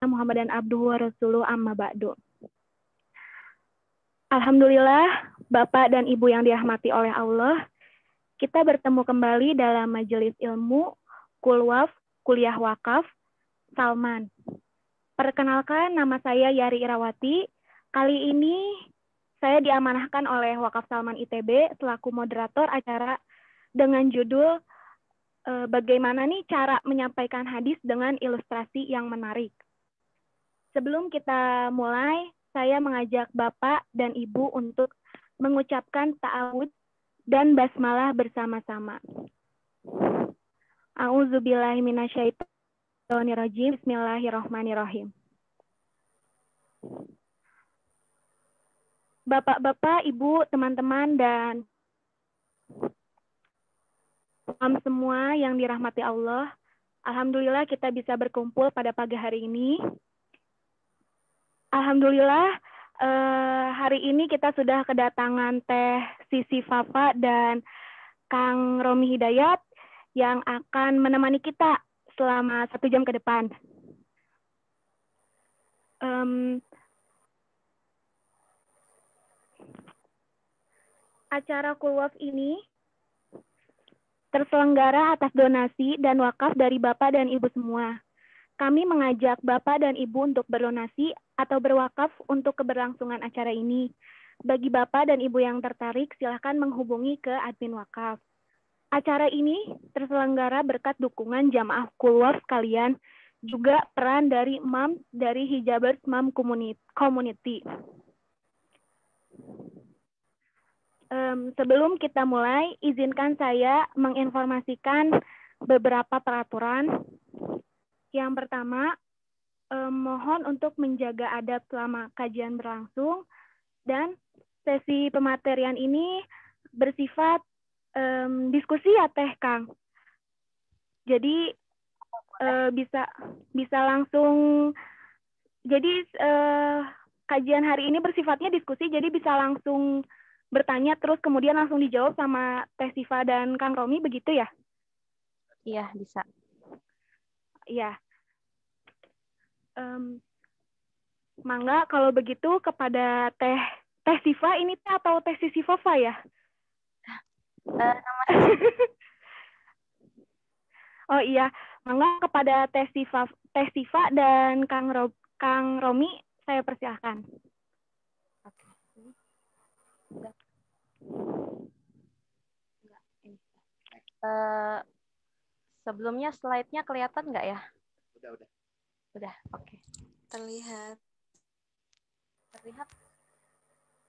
anna Muhammadan abduhu wa rasuluhu amma ba'du. Alhamdulillah, Bapak dan Ibu yang dirahmati oleh Allah, kita bertemu kembali dalam majelis ilmu Kulwaf Kuliah Wakaf Salman. Perkenalkan, nama saya Yari Irawati. Kali ini saya diamanahkan oleh Wakaf Salman ITB selaku moderator acara dengan judul bagaimana nih cara menyampaikan hadis dengan ilustrasi yang menarik. Sebelum kita mulai, saya mengajak Bapak dan Ibu untuk mengucapkan ta'awudz dan basmalah bersama-sama. A'udzubillahi minasyaitonirrajim. Bismillahirrahmanirrahim. Bapak-bapak, Ibu, teman-teman, dan semua yang dirahmati Allah, alhamdulillah kita bisa berkumpul pada pagi hari ini. Alhamdulillah hari ini kita sudah kedatangan Teh Sisi Fafa dan Kang Romi Hidayat yang akan menemani kita selama 1 jam ke depan. Acara Kulwaf ini terselenggara atas donasi dan wakaf dari Bapak dan Ibu semua. Kami mengajak Bapak dan Ibu untuk berdonasi atau berwakaf untuk keberlangsungan acara ini. Bagi Bapak dan Ibu yang tertarik, silakan menghubungi ke admin wakaf. Acara ini terselenggara berkat dukungan jamaah Kulwaf sekalian, juga peran dari Mams dari Hijabers Mom Community. Sebelum kita mulai, izinkan saya menginformasikan beberapa peraturan. Yang pertama, mohon untuk menjaga adab selama kajian berlangsung, dan sesi pematerian ini bersifat diskusi ya Teh Kang. Jadi bisa langsung, jadi kajian hari ini bersifatnya diskusi, jadi bisa langsung bertanya terus kemudian langsung dijawab sama Teh Siva dan Kang Romi, begitu ya? Iya, bisa. Iya. Mangga kalau begitu kepada Teh Siva ini Teh atau Teh Sisi Fafa ya? Nama Oh iya, mangga kepada Teh Siva dan Kang Romi saya persilahkan. Sebelumnya slide-nya kelihatan nggak ya? Udah, oke. Terlihat.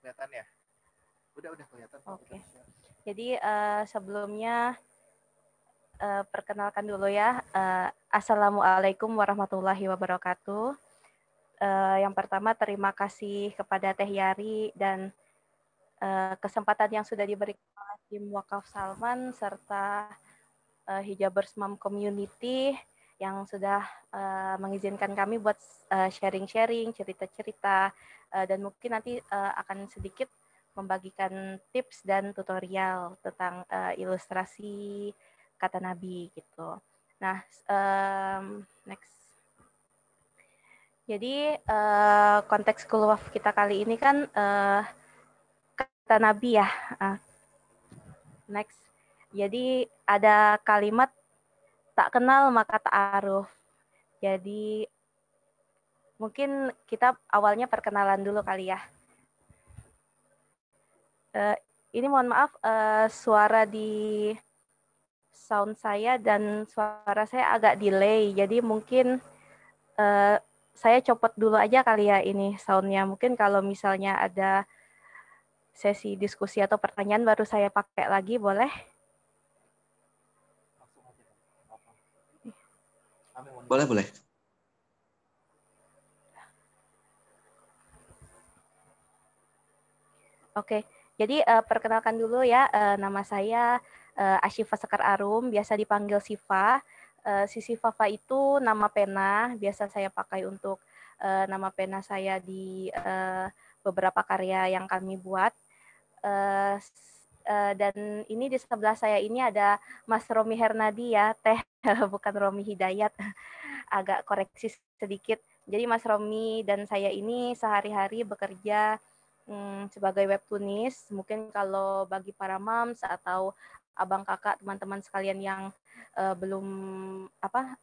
Kelihatan ya? Udah kelihatan. Oke. Jadi sebelumnya perkenalkan dulu ya. Assalamualaikum warahmatullahi wabarakatuh. Yang pertama terima kasih kepada Teh Yari dan kesempatan yang sudah diberikan oleh tim Wakaf Salman serta Hijabers Mom Community yang sudah mengizinkan kami buat sharing-sharing, cerita-cerita, dan mungkin nanti akan sedikit membagikan tips dan tutorial tentang ilustrasi kata Nabi gitu. Nah, next. Jadi konteks Kulwaf kita kali ini kan kata Nabi ya. Next. Jadi ada kalimat tak kenal maka ta'aruf. Jadi mungkin kita awalnya perkenalan dulu kali ya. Ini mohon maaf suara di sound saya dan suara saya agak delay. Jadi mungkin saya copot dulu aja kali ya ini soundnya. Mungkin kalau misalnya ada sesi diskusi atau pertanyaan baru saya pakai lagi, boleh? Boleh. Oke, jadi perkenalkan dulu ya, nama saya Asyifa Sekar Arum, biasa dipanggil Siva. Sisi Fafa itu nama pena, biasa saya pakai untuk nama pena saya di beberapa karya yang kami buat. Dan ini di sebelah saya ini ada Mas Romi Hernadi ya, Teh bukan Romi Hidayat, agak koreksi sedikit. Jadi Mas Romi dan saya ini sehari-hari bekerja sebagai webtunis. Mungkin kalau bagi para moms atau abang kakak teman-teman sekalian yang belum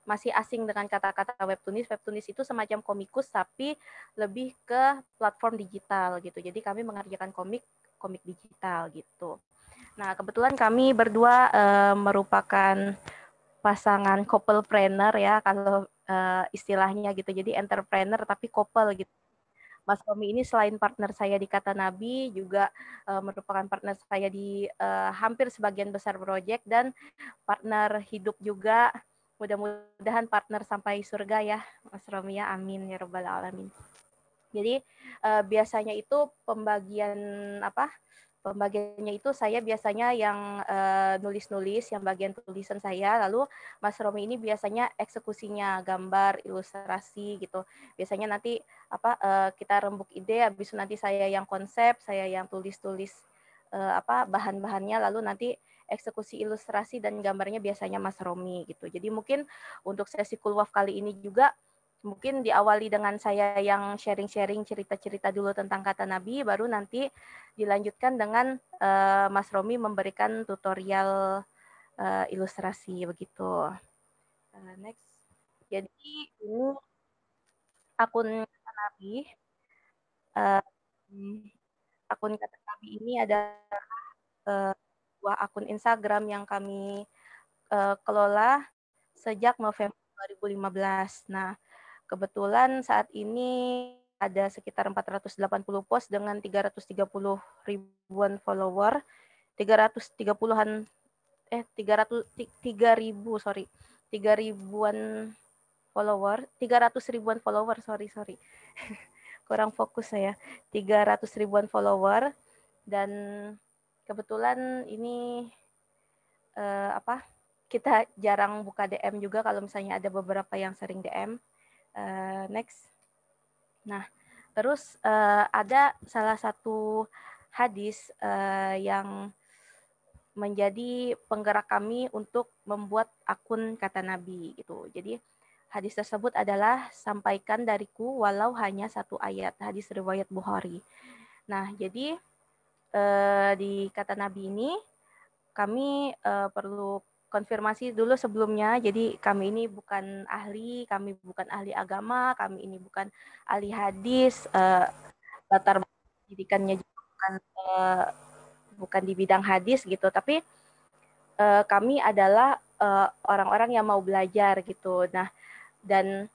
masih asing dengan kata-kata webtunis. Webtunis itu semacam komikus tapi lebih ke platform digital gitu. Jadi kami mengerjakan komik digital gitu. Nah, kebetulan kami berdua merupakan pasangan couple-planner ya kalau istilahnya gitu. Jadi entrepreneur tapi couple gitu. Mas Romi ini selain partner saya di Kata Nabi juga merupakan partner saya di hampir sebagian besar proyek dan partner hidup juga. Mudah-mudahan partner sampai surga ya, Mas Romi ya. Amin ya rabbal alamin. Jadi biasanya itu pembagiannya itu saya biasanya yang nulis-nulis, yang bagian tulisan saya, lalu Mas Romi ini biasanya eksekusinya, gambar, ilustrasi gitu. Biasanya nanti kita rembuk ide, habis itu nanti saya yang konsep, saya yang tulis-tulis bahan-bahannya, lalu nanti eksekusi ilustrasi dan gambarnya biasanya Mas Romi gitu. Jadi mungkin untuk sesi Kulwaf kali ini juga mungkin diawali dengan saya yang sharing-sharing cerita-cerita dulu tentang Kata Nabi, baru nanti dilanjutkan dengan Mas Romi memberikan tutorial ilustrasi begitu. Next. Jadi ini akun Kata Nabi. Akun Kata Nabi ini adalah sebuah akun Instagram yang kami kelola sejak November 2015. Nah, kebetulan saat ini ada sekitar 480 post dengan 330 ribuan follower, 330-an 3 ribuan follower, 300 ribuan follower, sorry. Kurang fokus saya. 300 ribuan follower dan kebetulan ini kita jarang buka DM juga kalau misalnya ada beberapa yang sering DM. Next. Nah, terus ada salah satu hadis yang menjadi penggerak kami untuk membuat akun Kata Nabi gitu. Jadi hadis tersebut adalah sampaikan dariku walau hanya satu ayat, hadis riwayat Bukhari. Nah, jadi di Kata Nabi ini kami perlu konfirmasi dulu sebelumnya. Jadi kami ini bukan ahli agama, kami ini bukan ahli hadis, latar pendidikannya juga bukan di bidang hadis gitu, tapi kami adalah orang-orang yang mau belajar gitu. Nah, dan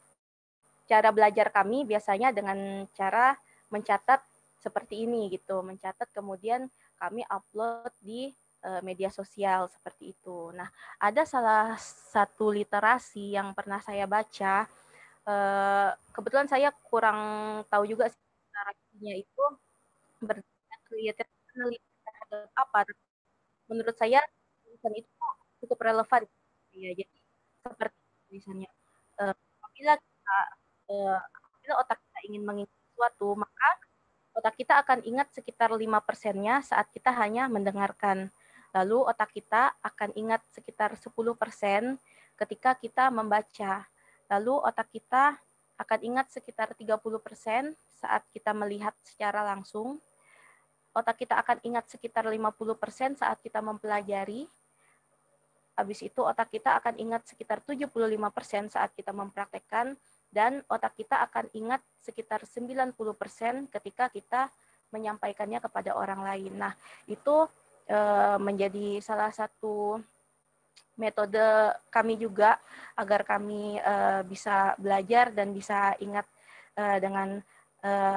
cara belajar kami biasanya dengan cara mencatat seperti ini gitu, mencatat kemudian kami upload di media sosial seperti itu. Nah, ada salah satu literasi yang pernah saya baca, kebetulan saya kurang tahu juga literasinya itu berkaitan apa. Menurut saya tulisan itu cukup relevan. Ya, jadi seperti tulisannya, apabila otak kita ingin mengingat sesuatu, maka otak kita akan ingat sekitar 5%-nya saat kita hanya mendengarkan. Lalu otak kita akan ingat sekitar 10% ketika kita membaca. Lalu otak kita akan ingat sekitar 30% saat kita melihat secara langsung. Otak kita akan ingat sekitar 50% saat kita mempelajari. Habis itu otak kita akan ingat sekitar 75% saat kita mempraktekkan, dan otak kita akan ingat sekitar 90% ketika kita menyampaikannya kepada orang lain. Nah, itu menjadi salah satu metode kami juga agar kami bisa belajar dan bisa ingat dengan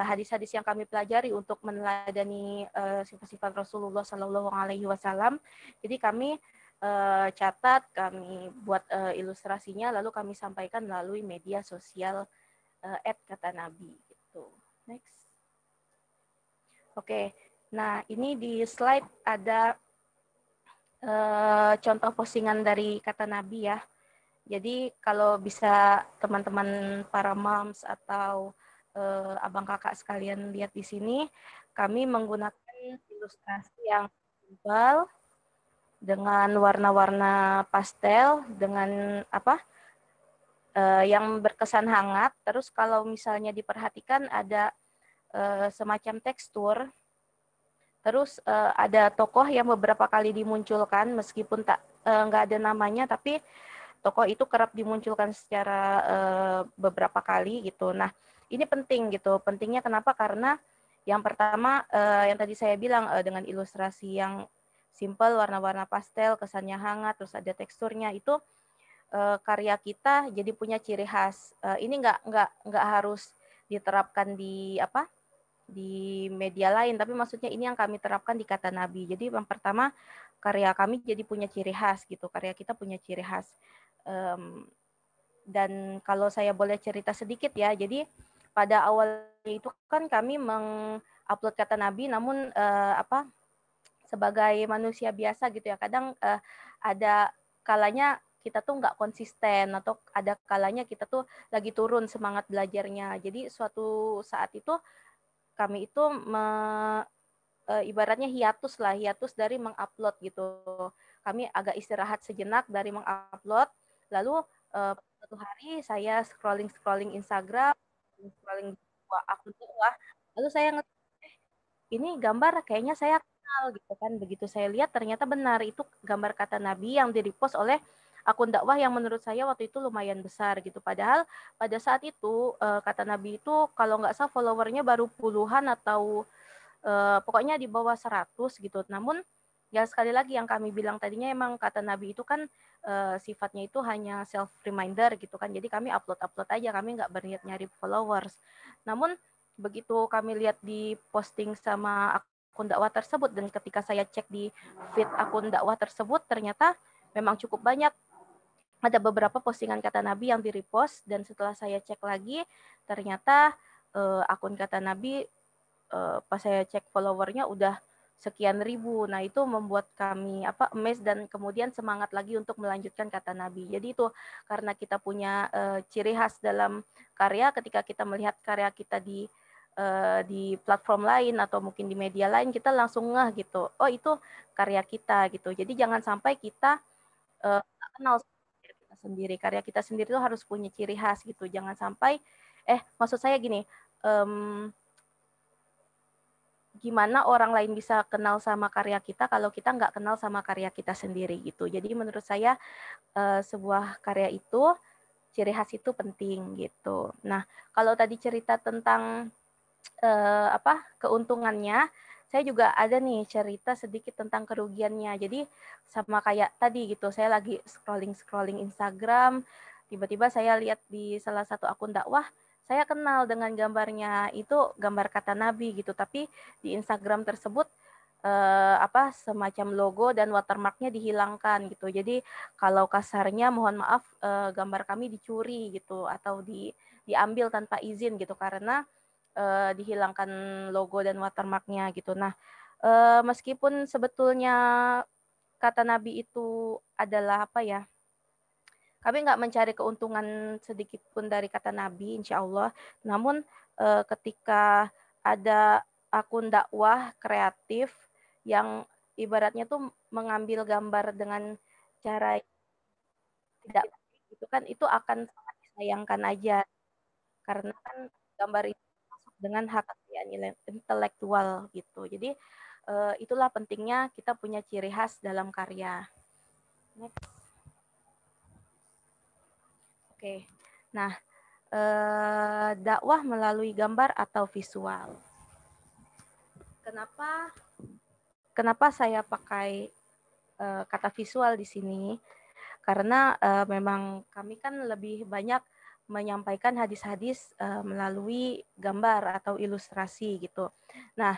hadis-hadis yang kami pelajari untuk meneladani sifat-sifat Rasulullah Shallallahu Alaihi Wasallam. Jadi kami catat, kami buat ilustrasinya, lalu kami sampaikan melalui media sosial @katanabi gitu. Next. Oke, nah ini di slide ada contoh postingan dari Kata Nabi ya. Jadi kalau bisa teman-teman para moms atau abang kakak sekalian lihat di sini, kami menggunakan ilustrasi yang simpel dengan warna-warna pastel, dengan yang berkesan hangat. Terus kalau misalnya diperhatikan ada semacam tekstur. Terus ada tokoh yang beberapa kali dimunculkan meskipun nggak ada namanya, tapi tokoh itu kerap dimunculkan secara beberapa kali gitu. Nah, ini penting gitu. Pentingnya kenapa? Karena yang pertama yang tadi saya bilang dengan ilustrasi yang simple, warna-warna pastel, kesannya hangat, terus ada teksturnya itu karya kita jadi punya ciri khas. Ini nggak harus diterapkan di di media lain, tapi maksudnya ini yang kami terapkan di Kata Nabi. Jadi yang pertama karya kami jadi punya ciri khas gitu, karya kita punya ciri khas. Dan kalau saya boleh cerita sedikit ya, jadi pada awalnya itu kan kami mengupload Kata Nabi, namun sebagai manusia biasa gitu ya, kadang ada kalanya kita tuh nggak konsisten atau ada kalanya kita tuh lagi turun semangat belajarnya. Jadi suatu saat itu kami itu ibaratnya hiatus dari mengupload gitu. Kami agak istirahat sejenak dari mengupload, lalu suatu hari saya scrolling Instagram, scrolling akun dakwah, lalu saya ini gambar kayaknya saya kenal gitu kan. Begitu saya lihat ternyata benar itu gambar Kata Nabi yang di-repost oleh akun dakwah yang menurut saya waktu itu lumayan besar gitu. Padahal pada saat itu Kata Nabi itu kalau nggak salah followernya baru puluhan atau pokoknya di bawah 100 gitu. Namun ya sekali lagi yang kami bilang tadinya emang Kata Nabi itu kan sifatnya itu hanya self reminder gitu kan. Jadi kami upload aja, kami nggak berniat nyari followers. Namun begitu kami lihat di posting sama akun dakwah tersebut dan ketika saya cek di feed akun dakwah tersebut ternyata memang cukup banyak ada beberapa postingan Kata Nabi yang di-repost dan setelah saya cek lagi ternyata akun Kata Nabi pas saya cek followernya udah sekian ribu. Nah, itu membuat kami amazed dan kemudian semangat lagi untuk melanjutkan Kata Nabi. Jadi itu karena kita punya ciri khas dalam karya, ketika kita melihat karya kita di platform lain atau mungkin di media lain, kita langsung ngeh gitu. Oh, itu karya kita gitu. Jadi jangan sampai kita kenal karya kita sendiri. Karya kita sendiri itu harus punya ciri khas gitu. Jangan sampai maksud saya gini, gimana orang lain bisa kenal sama karya kita kalau kita nggak kenal sama karya kita sendiri gitu. Jadi menurut saya sebuah karya itu ciri khas itu penting gitu. Nah, kalau tadi cerita tentang keuntungannya, saya juga ada nih cerita sedikit tentang kerugiannya. Jadi sama kayak tadi gitu, saya lagi scrolling Instagram, tiba-tiba saya lihat di salah satu akun dakwah, saya kenal dengan gambarnya itu gambar Kata Nabi gitu, tapi di Instagram tersebut semacam logo dan watermarknya dihilangkan gitu. Jadi kalau kasarnya mohon maaf gambar kami dicuri gitu atau diambil tanpa izin gitu karena dihilangkan logo dan watermarknya gitu. Nah, meskipun sebetulnya Kata Nabi itu adalah kami nggak mencari keuntungan sedikit pun dari Kata Nabi, insya Allah. Namun ketika ada akun dakwah kreatif yang ibaratnya tuh mengambil gambar dengan cara tidak itu kan itu akan sangat disayangkan aja karena kan gambar itu masuk dengan hak kekayaan intelektual gitu. Jadi itulah pentingnya kita punya ciri khas dalam karya. Next. Oke. Nah, dakwah melalui gambar atau visual. Kenapa saya pakai kata visual di sini? Karena memang kami kan lebih banyak menyampaikan hadis-hadis melalui gambar atau ilustrasi gitu. Nah,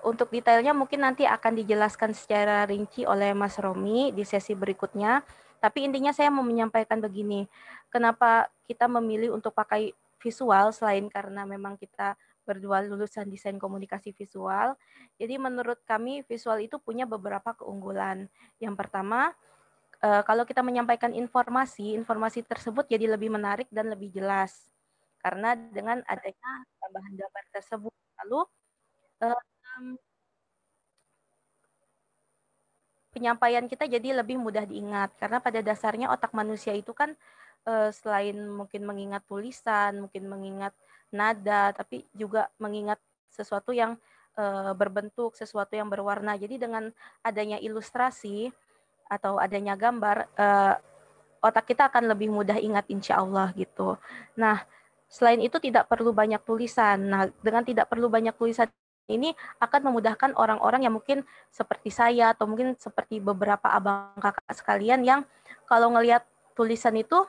untuk detailnya mungkin nanti akan dijelaskan secara rinci oleh Mas Romi di sesi berikutnya. Tapi intinya saya mau menyampaikan begini, kenapa kita memilih untuk pakai visual selain karena memang kita berdua lulusan desain komunikasi visual. Jadi menurut kami visual itu punya beberapa keunggulan. Yang pertama, kalau kita menyampaikan informasi tersebut jadi lebih menarik dan lebih jelas. Karena dengan adanya tambahan gambar tersebut. Lalu penyampaian kita jadi lebih mudah diingat. Karena pada dasarnya otak manusia itu kan selain mungkin mengingat tulisan, mungkin mengingat nada, tapi juga mengingat sesuatu yang berbentuk, sesuatu yang berwarna. Jadi dengan adanya ilustrasi atau adanya gambar, otak kita akan lebih mudah ingat insya Allah gitu. Nah, selain itu tidak perlu banyak tulisan. Nah, dengan tidak perlu banyak tulisan ini akan memudahkan orang-orang yang mungkin seperti saya atau mungkin seperti beberapa abang kakak sekalian yang kalau ngelihat tulisan itu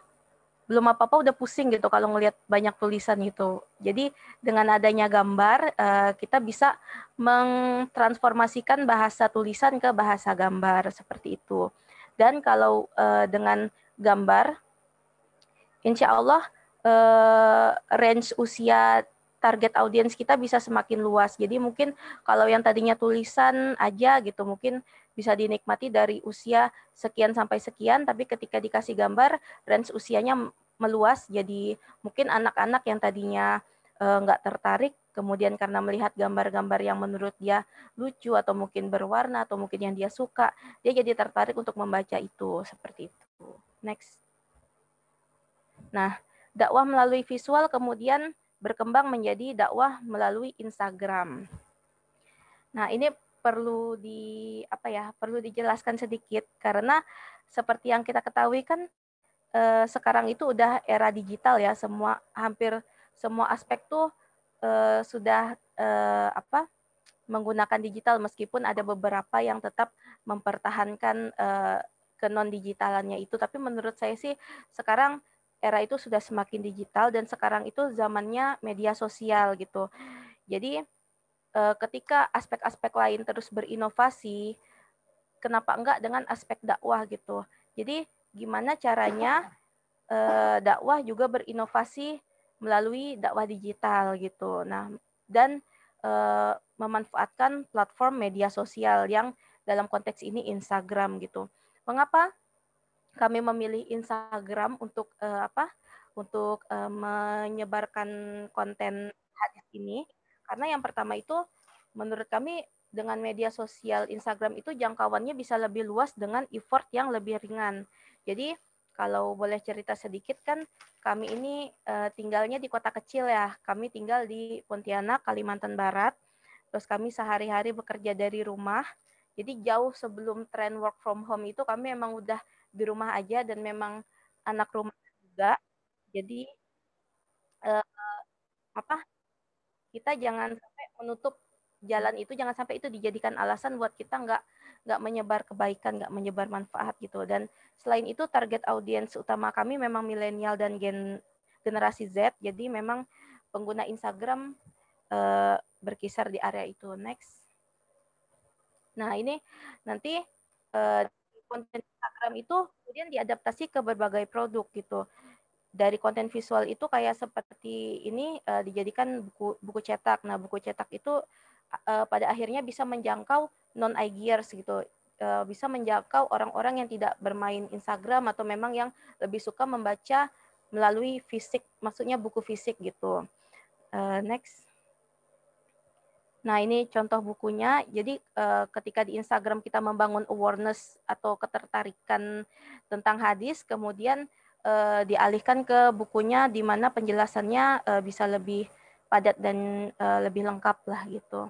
belum apa-apa udah pusing gitu kalau ngelihat banyak tulisan itu. Jadi dengan adanya gambar kita bisa mentransformasikan bahasa tulisan ke bahasa gambar seperti itu. Dan kalau dengan gambar, insya Allah range usia target audiens kita bisa semakin luas. Jadi mungkin kalau yang tadinya tulisan aja gitu, mungkin bisa dinikmati dari usia sekian sampai sekian, tapi ketika dikasih gambar, range usianya meluas. Jadi mungkin anak-anak yang tadinya nggak tertarik, kemudian karena melihat gambar-gambar yang menurut dia lucu atau mungkin berwarna atau mungkin yang dia suka, dia jadi tertarik untuk membaca itu, seperti itu. Next. Nah, dakwah melalui visual kemudian berkembang menjadi dakwah melalui Instagram. Nah, ini perlu perlu dijelaskan sedikit karena seperti yang kita ketahui kan sekarang itu udah era digital ya, hampir semua aspek tuh sudah menggunakan digital meskipun ada beberapa yang tetap mempertahankan ke non digitalannya itu, tapi menurut saya sih sekarang era itu sudah semakin digital dan sekarang itu zamannya media sosial gitu. Jadi ketika aspek-aspek lain terus berinovasi, kenapa enggak dengan aspek dakwah gitu. Jadi gimana caranya dakwah juga berinovasi melalui dakwah digital gitu. Nah, dan memanfaatkan platform media sosial yang dalam konteks ini Instagram gitu. Mengapa kami memilih Instagram untuk menyebarkan konten hadis ini? Karena yang pertama itu menurut kami dengan media sosial Instagram itu jangkauannya bisa lebih luas dengan effort yang lebih ringan. Jadi kalau boleh cerita sedikit kan kami ini tinggalnya di kota kecil ya. Kami tinggal di Pontianak, Kalimantan Barat. Terus kami sehari-hari bekerja dari rumah. Jadi jauh sebelum tren work from home itu kami memang udah di rumah aja dan memang anak rumah juga. Jadi kita jangan sampai menutup jalan itu, jangan sampai itu dijadikan alasan buat kita nggak menyebar kebaikan, nggak menyebar manfaat gitu. Dan selain itu target audiens utama kami memang milenial dan generasi Z, jadi memang pengguna Instagram berkisar di area itu. Next. Nah ini nanti konten Instagram itu kemudian diadaptasi ke berbagai produk gitu. Dari konten visual itu kayak seperti ini dijadikan buku cetak. Nah, buku cetak itu pada akhirnya bisa menjangkau non IGers gitu. Bisa menjangkau orang-orang yang tidak bermain Instagram atau memang yang lebih suka membaca melalui fisik, maksudnya buku fisik gitu. Next. Nah, ini contoh bukunya. Jadi ketika di Instagram kita membangun awareness atau ketertarikan tentang hadis, kemudian dialihkan ke bukunya di mana penjelasannya bisa lebih padat dan lebih lengkap lah gitu.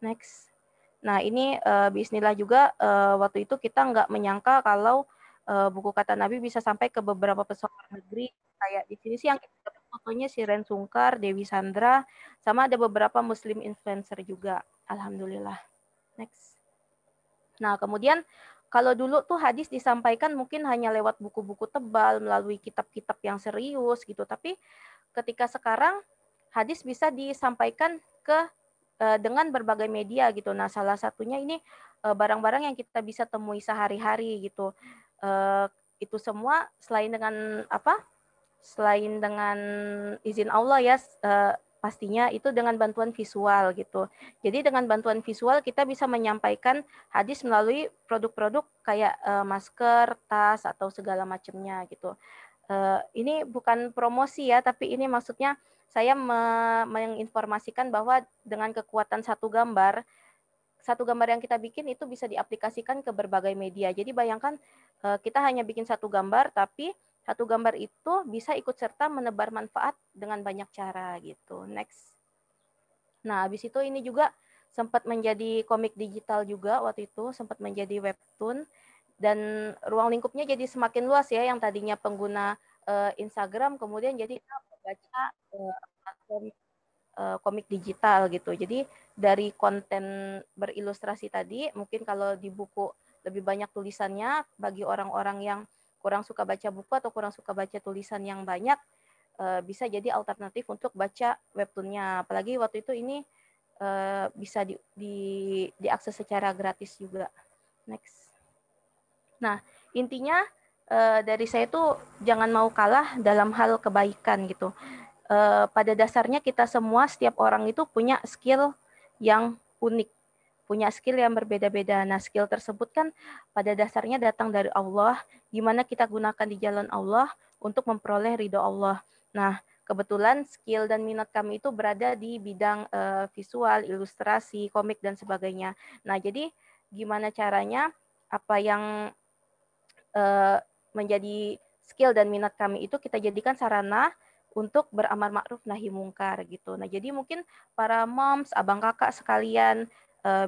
Next. Nah, ini bismillah juga waktu itu kita nggak menyangka kalau buku kata Nabi bisa sampai ke beberapa pesawat negeri. Kayak di sini sih yang kita dapat fotonya si Ren Sungkar, Dewi Sandra, sama ada beberapa muslim influencer juga. Alhamdulillah. Next. Nah, kemudian kalau dulu tuh hadis disampaikan mungkin hanya lewat buku-buku tebal, melalui kitab-kitab yang serius gitu. Tapi ketika sekarang hadis bisa disampaikan dengan berbagai media gitu. Nah, salah satunya ini barang-barang yang kita bisa temui sehari-hari gitu. Itu semua selain dengan Selain dengan izin Allah ya, pastinya itu dengan bantuan visual gitu. Jadi dengan bantuan visual kita bisa menyampaikan hadis melalui produk-produk kayak masker, tas atau segala macamnya gitu. Ini bukan promosi ya, tapi ini maksudnya saya menginformasikan bahwa dengan kekuatan satu gambar yang kita bikin itu bisa diaplikasikan ke berbagai media. Jadi bayangkan kita hanya bikin satu gambar, tapi Satu gambar itu bisa ikut serta menebar manfaat dengan banyak cara gitu. Next. Nah, habis itu ini juga sempat menjadi komik digital juga waktu itu, sempat menjadi webtoon, dan ruang lingkupnya jadi semakin luas ya, yang tadinya pengguna Instagram kemudian jadi membaca platform komik digital gitu. Jadi dari konten berilustrasi tadi, mungkin kalau di buku lebih banyak tulisannya, bagi orang-orang yang kurang suka baca buku atau kurang suka baca tulisan yang banyak, bisa jadi alternatif untuk baca webtoonnya. Apalagi waktu itu ini bisa diakses secara gratis juga. Next. Nah, intinya dari saya tuh jangan mau kalah dalam hal kebaikan gitu. Pada dasarnya kita semua, setiap orang itu punya skill yang unik, punya skill yang berbeda-beda. Nah, skill tersebut kan pada dasarnya datang dari Allah, gimana kita gunakan di jalan Allah untuk memperoleh ridho Allah. Nah, kebetulan skill dan minat kami itu berada di bidang visual, ilustrasi, komik, dan sebagainya. Nah, jadi gimana caranya apa yang menjadi skill dan minat kami itu kita jadikan sarana untuk beramar ma'ruf nahi mungkar gitu. Nah, jadi mungkin para moms, abang kakak sekalian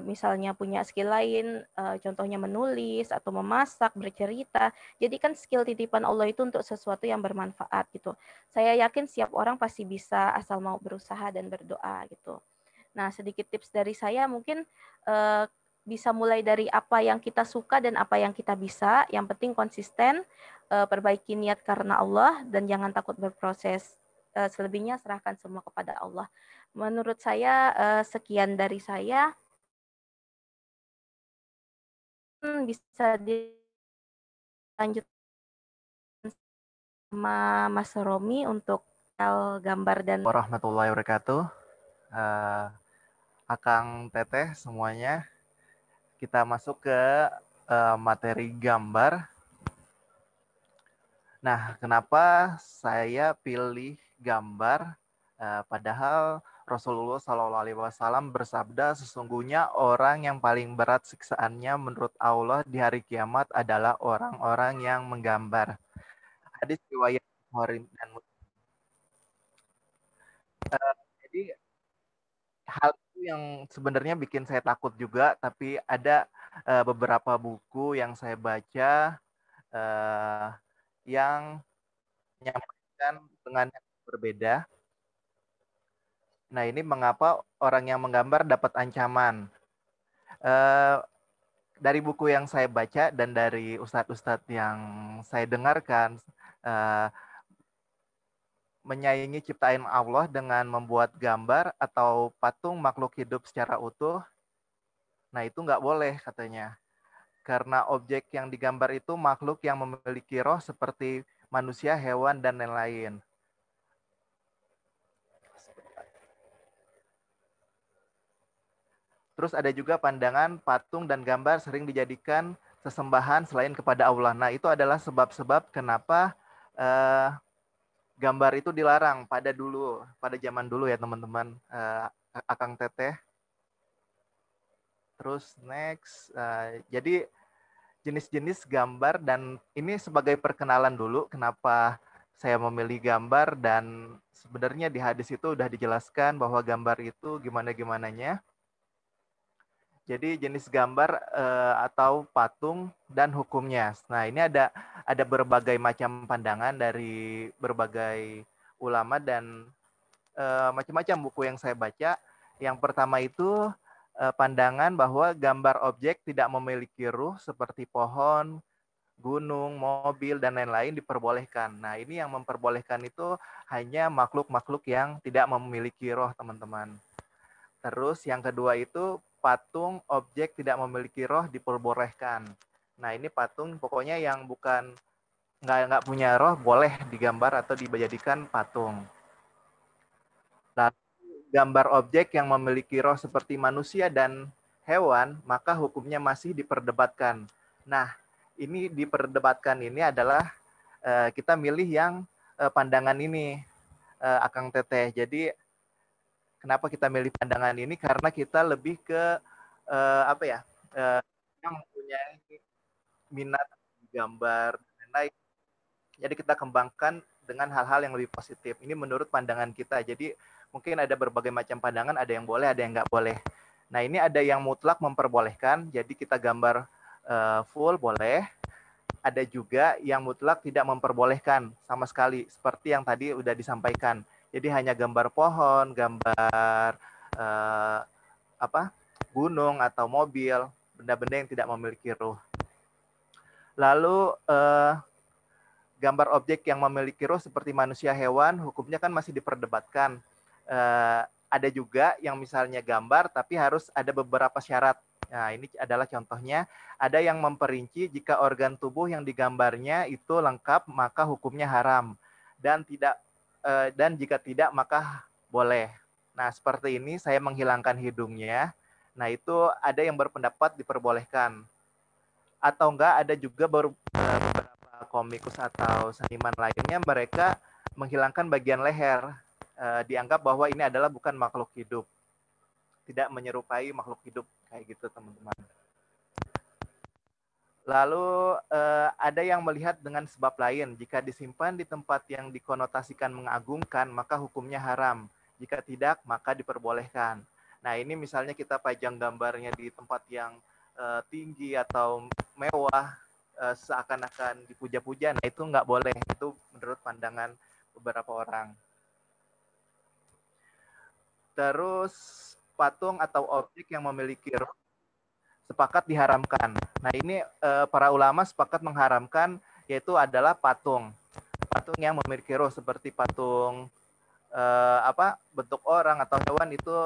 misalnya punya skill lain, contohnya menulis atau memasak, bercerita. Jadi kan skill titipan Allah itu untuk sesuatu yang bermanfaat gitu. Saya yakin setiap orang pasti bisa asal mau berusaha dan berdoa gitu. Nah, sedikit tips dari saya mungkin bisa mulai dari apa yang kita suka dan apa yang kita bisa. Yang penting konsisten, perbaiki niat karena Allah, dan jangan takut berproses. Selebihnya serahkan semua kepada Allah. Menurut saya sekian dari saya. Bisa dilanjut sama Mas Romi untuk gambar dan Warahmatullahi wabarakatuh. Akang Teteh semuanya. Kita masuk ke materi gambar. Nah, kenapa saya pilih gambar? Padahal Rasulullah SAW bersabda, sesungguhnya orang yang paling berat siksaannya menurut Allah di hari kiamat adalah orang-orang yang menggambar. Hadis riwayat Bukhari dan Muslim. Jadi hal itu yang sebenarnya bikin saya takut juga, tapi ada beberapa buku yang saya baca yang menyampaikan dengan yang berbeda. Nah, ini mengapa orang yang menggambar dapat ancaman. Dari buku yang saya baca dan dari ustadz-ustadz yang saya dengarkan, menyaingi ciptaan Allah dengan membuat gambar atau patung makhluk hidup secara utuh, nah itu nggak boleh katanya. Karena objek yang digambar itu makhluk yang memiliki roh seperti manusia, hewan, dan lain-lain. Terus ada juga pandangan patung dan gambar sering dijadikan sesembahan selain kepada Allah. Nah, itu adalah sebab-sebab kenapa gambar itu dilarang pada zaman dulu ya teman-teman, Akang Teteh. Terus next, jadi jenis-jenis gambar, dan ini sebagai perkenalan dulu kenapa saya memilih gambar, dan sebenarnya di hadis itu udah dijelaskan bahwa gambar itu gimana-gimananya. Jadi jenis gambar atau patung dan hukumnya. Nah, ini ada berbagai macam pandangan dari berbagai ulama dan macam-macam buku yang saya baca. Yang pertama itu pandangan bahwa gambar objek tidak memiliki ruh seperti pohon, gunung, mobil, dan lain-lain diperbolehkan. Nah, ini yang memperbolehkan itu hanya makhluk-makhluk yang tidak memiliki roh, teman-teman. Terus yang kedua itu patung objek tidak memiliki roh diperbolehkan. Nah, ini patung pokoknya yang bukan nggak punya roh boleh digambar atau dijadikan patung. Nah, gambar objek yang memiliki roh seperti manusia dan hewan, maka hukumnya masih diperdebatkan. Nah, ini diperdebatkan ini adalah kita milih yang pandangan ini, Akang Teteh. Jadi kenapa kita milih pandangan ini? Karena kita lebih ke yang mempunyai minat gambar dan lain-lain. Jadi kita kembangkan dengan hal-hal yang lebih positif. Ini menurut pandangan kita. Jadi mungkin ada berbagai macam pandangan, ada yang boleh, ada yang nggak boleh. Nah ini ada yang mutlak memperbolehkan, jadi kita gambar full boleh. Ada juga yang mutlak tidak memperbolehkan sama sekali, seperti yang tadi udah disampaikan. Jadi hanya gambar pohon, gambar gunung atau mobil, benda-benda yang tidak memiliki ruh. Lalu gambar objek yang memiliki ruh seperti manusia, hewan, hukumnya kan masih diperdebatkan. Ada juga yang misalnya gambar tapi harus ada beberapa syarat. Nah, ini adalah contohnya. Ada yang memperinci jika organ tubuh yang digambarnya itu lengkap maka hukumnya haram, dan jika tidak maka boleh. Nah, seperti ini saya menghilangkan hidungnya. Nah, itu ada yang berpendapat diperbolehkan. Atau enggak, ada juga beberapa komikus atau seniman lainnya, mereka menghilangkan bagian leher. Dianggap bahwa ini adalah bukan makhluk hidup, tidak menyerupai makhluk hidup, kayak gitu teman-teman. Lalu ada yang melihat dengan sebab lain, jika disimpan di tempat yang dikonotasikan mengagungkan, maka hukumnya haram. Jika tidak, maka diperbolehkan. Nah ini misalnya kita pajang gambarnya di tempat yang tinggi atau mewah, seakan-akan dipuja-puja, nah itu nggak boleh. Itu menurut pandangan beberapa orang. Terus patung atau objek yang memiliki ruh sepakat diharamkan. Nah ini para ulama sepakat mengharamkan, yaitu adalah patung yang memiliki roh seperti patung bentuk orang atau hewan, itu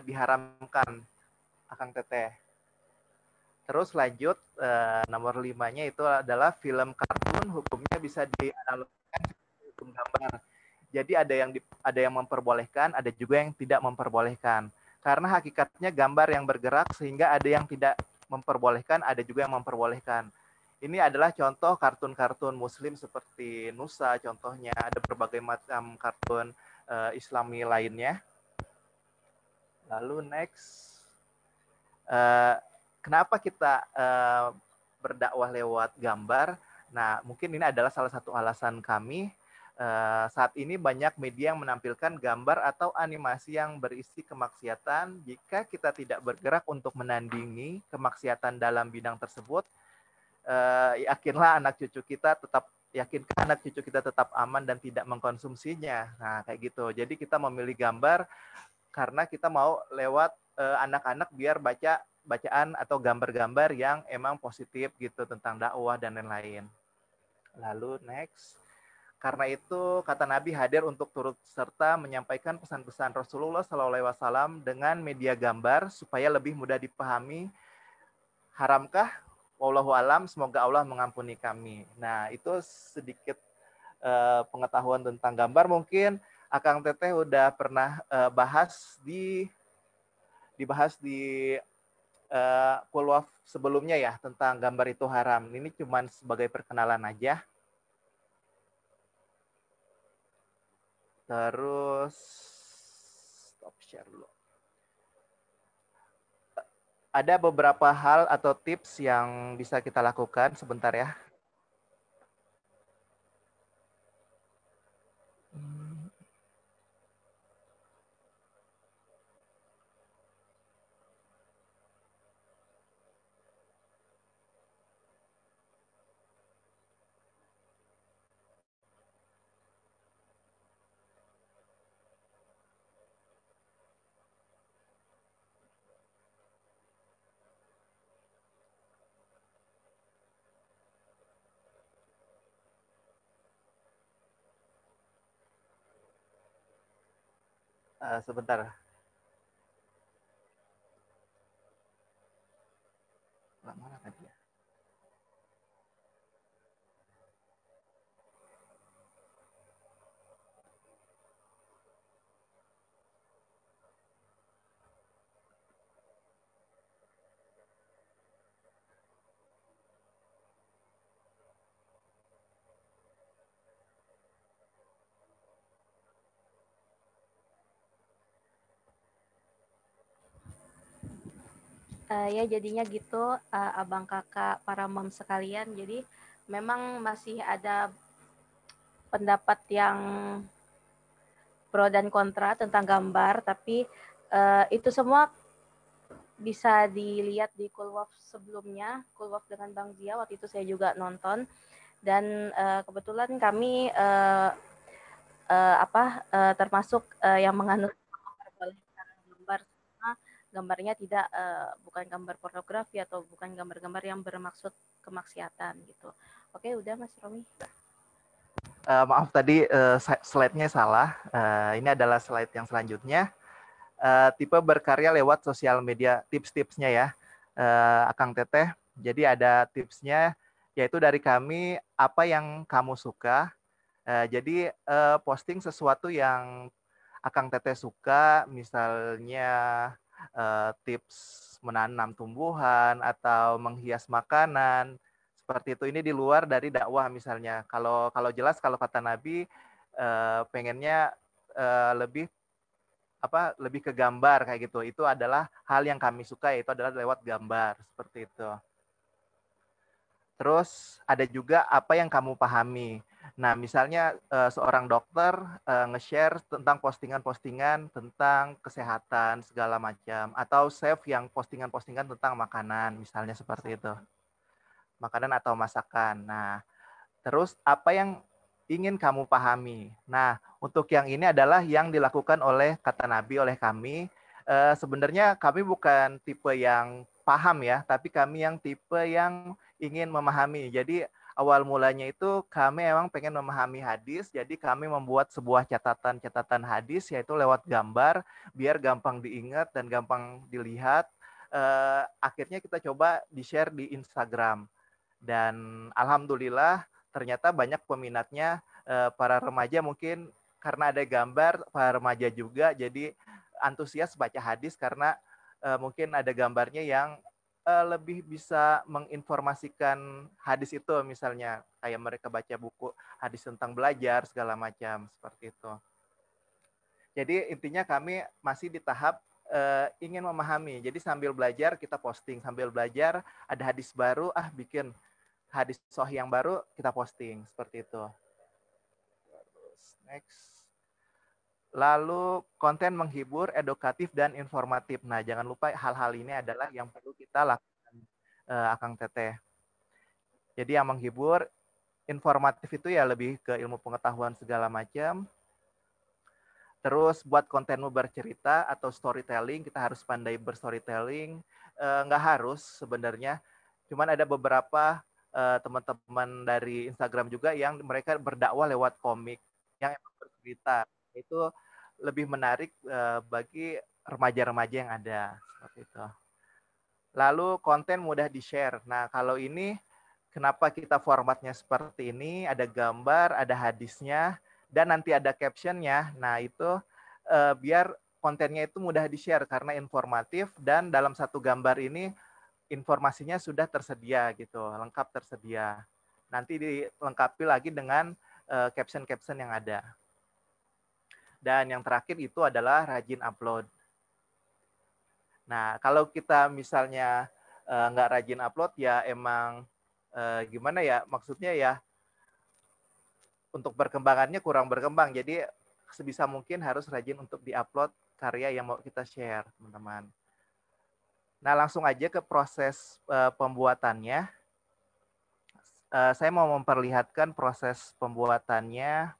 diharamkan, Akang Teteh. Terus lanjut, nomor 5-nya itu adalah film kartun, hukumnya bisa dianalogikan seperti hukum gambar. Jadi ada yang memperbolehkan, ada juga yang tidak memperbolehkan. Karena hakikatnya gambar yang bergerak, sehingga ada yang tidak memperbolehkan, ada juga yang memperbolehkan. Ini adalah contoh kartun-kartun muslim seperti Nusa, contohnya. Ada berbagai macam kartun Islami lainnya. Lalu next, kenapa kita berdakwah lewat gambar? Nah, mungkin ini adalah salah satu alasan kami. Saat ini banyak media yang menampilkan gambar atau animasi yang berisi kemaksiatan. Jika kita tidak bergerak untuk menandingi kemaksiatan dalam bidang tersebut, yakinkan anak cucu kita tetap aman dan tidak mengkonsumsinya. Nah, kayak gitu. Jadi kita memilih gambar karena kita mau lewat anak-anak biar baca bacaan atau gambar-gambar yang emang positif gitu tentang dakwah dan lain-lain. Lalu next. Karena itu kata Nabi hadir untuk turut serta menyampaikan pesan-pesan Rasulullah SAW dengan media gambar supaya lebih mudah dipahami. Haramkah? Wallahu alam, semoga Allah mengampuni kami. Nah, itu sedikit pengetahuan tentang gambar. Mungkin Akang Teteh udah pernah dibahas di Pulwaf sebelumnya ya, tentang gambar itu haram. Ini cuma sebagai perkenalan aja. Terus stop share dulu. Ada beberapa hal atau tips yang bisa kita lakukan, sebentar ya. Sebentar. Mana tadi ya? Ya jadinya gitu, abang kakak para mom sekalian. Jadi memang masih ada pendapat yang pro dan kontra tentang gambar, tapi itu semua bisa dilihat di Kulwaf sebelumnya, Kulwaf dengan Bang Zia, waktu itu saya juga nonton, dan kebetulan kami termasuk yang menganut memperbolehkan gambar, karena gambarnya tidak bukan gambar pornografi atau bukan gambar-gambar yang bermaksud kemaksiatan gitu. Oke, udah Mas Romi. Maaf tadi slide-nya salah. Ini adalah slide yang selanjutnya. Tipe berkarya lewat sosial media, tips-tipsnya ya, Akang Teteh. Jadi ada tipsnya, yaitu dari kami, apa yang kamu suka. Jadi posting sesuatu yang Akang Teteh suka, misalnya tips menanam tumbuhan atau menghias makanan, seperti itu. Ini di luar dari dakwah misalnya. Kalau jelas, kalau kata Nabi, pengennya lebih ke gambar kayak gitu. Itu adalah hal yang kami suka, yaitu adalah lewat gambar seperti itu. Terus ada juga apa yang kamu pahami. Nah, misalnya seorang dokter nge-share tentang postingan-postingan tentang kesehatan segala macam, atau chef yang postingan-postingan tentang makanan, misalnya seperti itu. Makanan atau masakan. Nah, terus apa yang ingin kamu pahami. Nah, untuk yang ini adalah yang dilakukan oleh kata Nabi, oleh kami. Sebenarnya kami bukan tipe yang paham ya, tapi kami yang tipe yang ingin memahami. Jadi awal mulanya itu kami emang pengen memahami hadis, jadi kami membuat sebuah catatan-catatan hadis, yaitu lewat gambar, biar gampang diingat dan gampang dilihat. Akhirnya kita coba di-share di Instagram. Dan alhamdulillah ternyata banyak peminatnya, para remaja mungkin karena ada gambar, para remaja juga jadi antusias baca hadis karena mungkin ada gambarnya yang lebih bisa menginformasikan hadis itu, misalnya kayak mereka baca buku hadis tentang belajar segala macam seperti itu. Jadi intinya kami masih di tahap ingin memahami. Jadi sambil belajar kita posting, sambil belajar ada hadis baru, bikin hadis sahih yang baru kita posting seperti itu. Next. Lalu konten menghibur, edukatif dan informatif. Nah, jangan lupa hal-hal ini adalah yang perlu kita lakukan, Akang Teteh. Jadi yang menghibur, informatif itu ya lebih ke ilmu pengetahuan segala macam. Terus buat kontenmu bercerita atau storytelling, kita harus pandai berstorytelling. Nggak harus sebenarnya, cuman ada beberapa teman-teman dari Instagram juga yang mereka berdakwah lewat komik yang emang bercerita. Itu lebih menarik bagi remaja-remaja yang ada seperti itu. Lalu konten mudah di-share. Nah, kalau ini kenapa kita formatnya seperti ini? Ada gambar, ada hadisnya, dan nanti ada captionnya. Nah, itu biar kontennya itu mudah di-share karena informatif, dan dalam satu gambar ini informasinya sudah tersedia gitu, lengkap tersedia. Nanti dilengkapi lagi dengan caption-caption yang ada. Dan yang terakhir itu adalah rajin upload. Nah, kalau kita misalnya nggak rajin upload, ya emang gimana ya, maksudnya ya untuk perkembangannya kurang berkembang. Jadi sebisa mungkin harus rajin untuk diupload karya yang mau kita share, teman-teman. Nah, langsung aja ke proses pembuatannya. Saya mau memperlihatkan proses pembuatannya.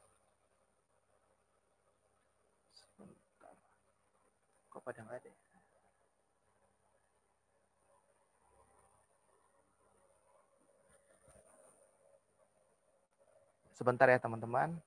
Kok pada nggak ada? Sebentar ya teman-teman.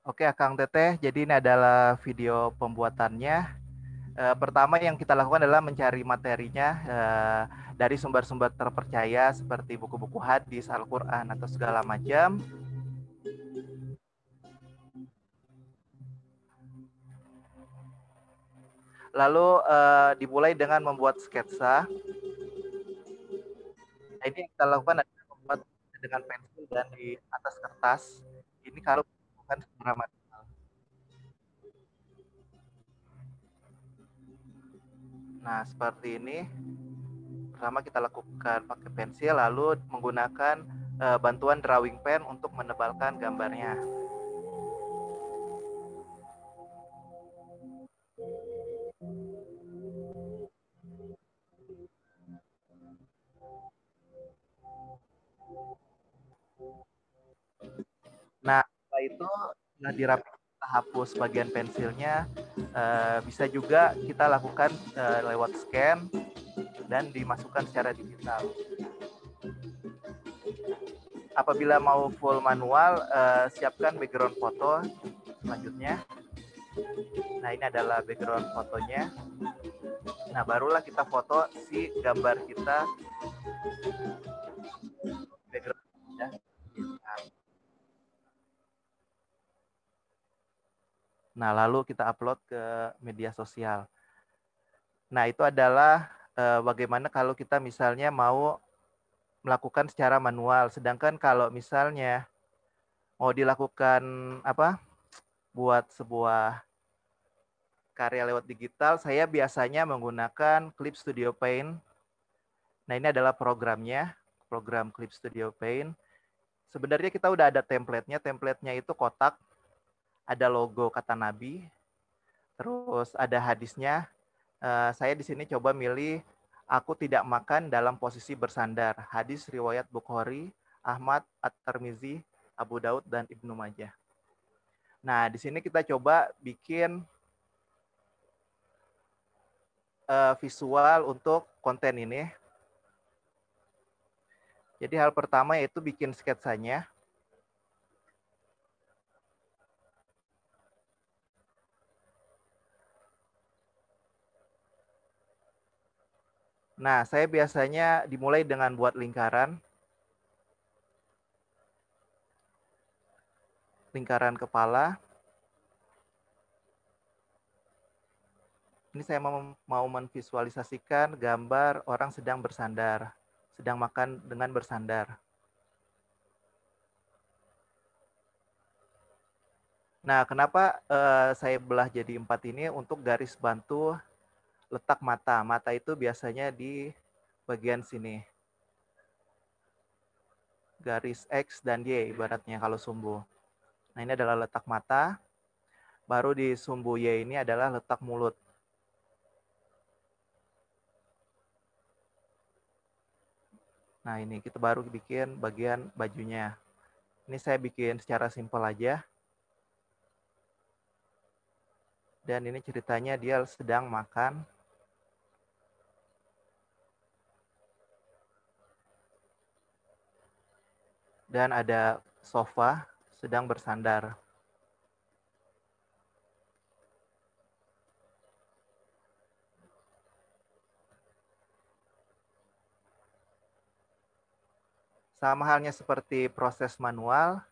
Oke, Kang Teteh, jadi ini adalah video pembuatannya. Pertama yang kita lakukan adalah mencari materinya dari sumber-sumber terpercaya seperti buku-buku hadis, Al-Quran, atau segala macam. Lalu dimulai dengan membuat sketsa. Nah, ini yang kita lakukan adalah membuat dengan pensil dan di atas kertas. Ini kalau bukan secara manual. Nah, seperti ini. Pertama kita lakukan pakai pensil, lalu menggunakan bantuan drawing pen untuk menebalkan gambarnya. Nah, setelah itu setelah dirapikan, kita hapus bagian pensilnya. Bisa juga kita lakukan lewat scan dan dimasukkan secara digital. Apabila mau full manual, siapkan background foto selanjutnya. Nah, ini adalah background fotonya. Nah, barulah kita foto si gambar kita. Background ya. Nah, lalu kita upload ke media sosial. Nah, itu adalah bagaimana kalau kita misalnya mau melakukan secara manual. Sedangkan kalau misalnya mau dilakukan buat sebuah karya lewat digital, saya biasanya menggunakan Clip Studio Paint. Nah, ini adalah programnya, program Clip Studio Paint. Sebenarnya kita udah ada template-nya. Template-nya itu kotak, ada logo kata Nabi, terus ada hadisnya. Saya di sini coba milih aku tidak makan dalam posisi bersandar. Hadis riwayat Bukhari, Ahmad, At-Tirmizi, Abu Daud, dan Ibnu Majah. Nah, di sini kita coba bikin visual untuk konten ini. Jadi hal pertama yaitu bikin sketsanya. Nah, saya biasanya dimulai dengan buat lingkaran. Lingkaran kepala. Ini saya mau memvisualisasikan gambar orang sedang bersandar, sedang makan dengan bersandar. Nah, kenapa saya belah jadi 4 ini? Untuk garis bantu letak mata. Mata itu biasanya di bagian sini. Garis X dan Y ibaratnya kalau sumbu. Nah, ini adalah letak mata. Baru di sumbu Y ini adalah letak mulut. Nah, ini kita baru bikin bagian bajunya. Ini saya bikin secara simpel aja. Dan ini ceritanya dia sedang makan. Dan ada sofa sedang bersandar. Sama halnya seperti proses manual,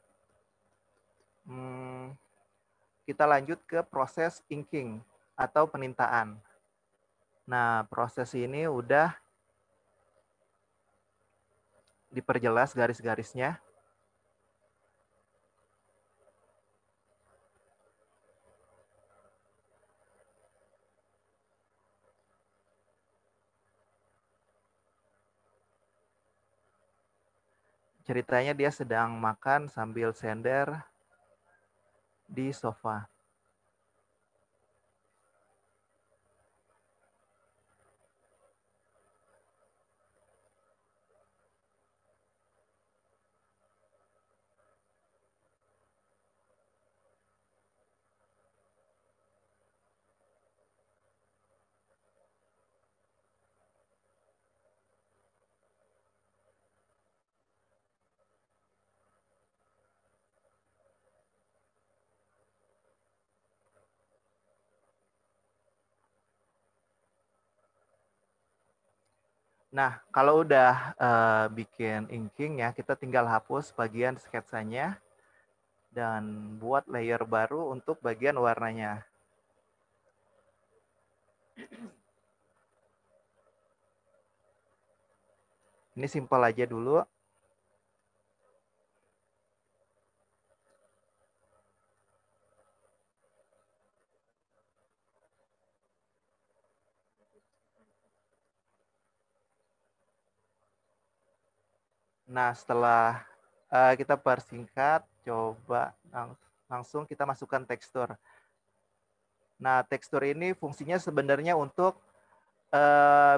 kita lanjut ke proses inking atau penintaan. Nah, proses ini udah diperjelas garis-garisnya. Ceritanya dia sedang makan sambil sender di sofa. Nah, kalau udah bikin inking ya, kita tinggal hapus bagian sketsanya dan buat layer baru untuk bagian warnanya. Ini simpel aja dulu. Nah, setelah kita persingkat, coba langsung kita masukkan tekstur. Nah, tekstur ini fungsinya sebenarnya untuk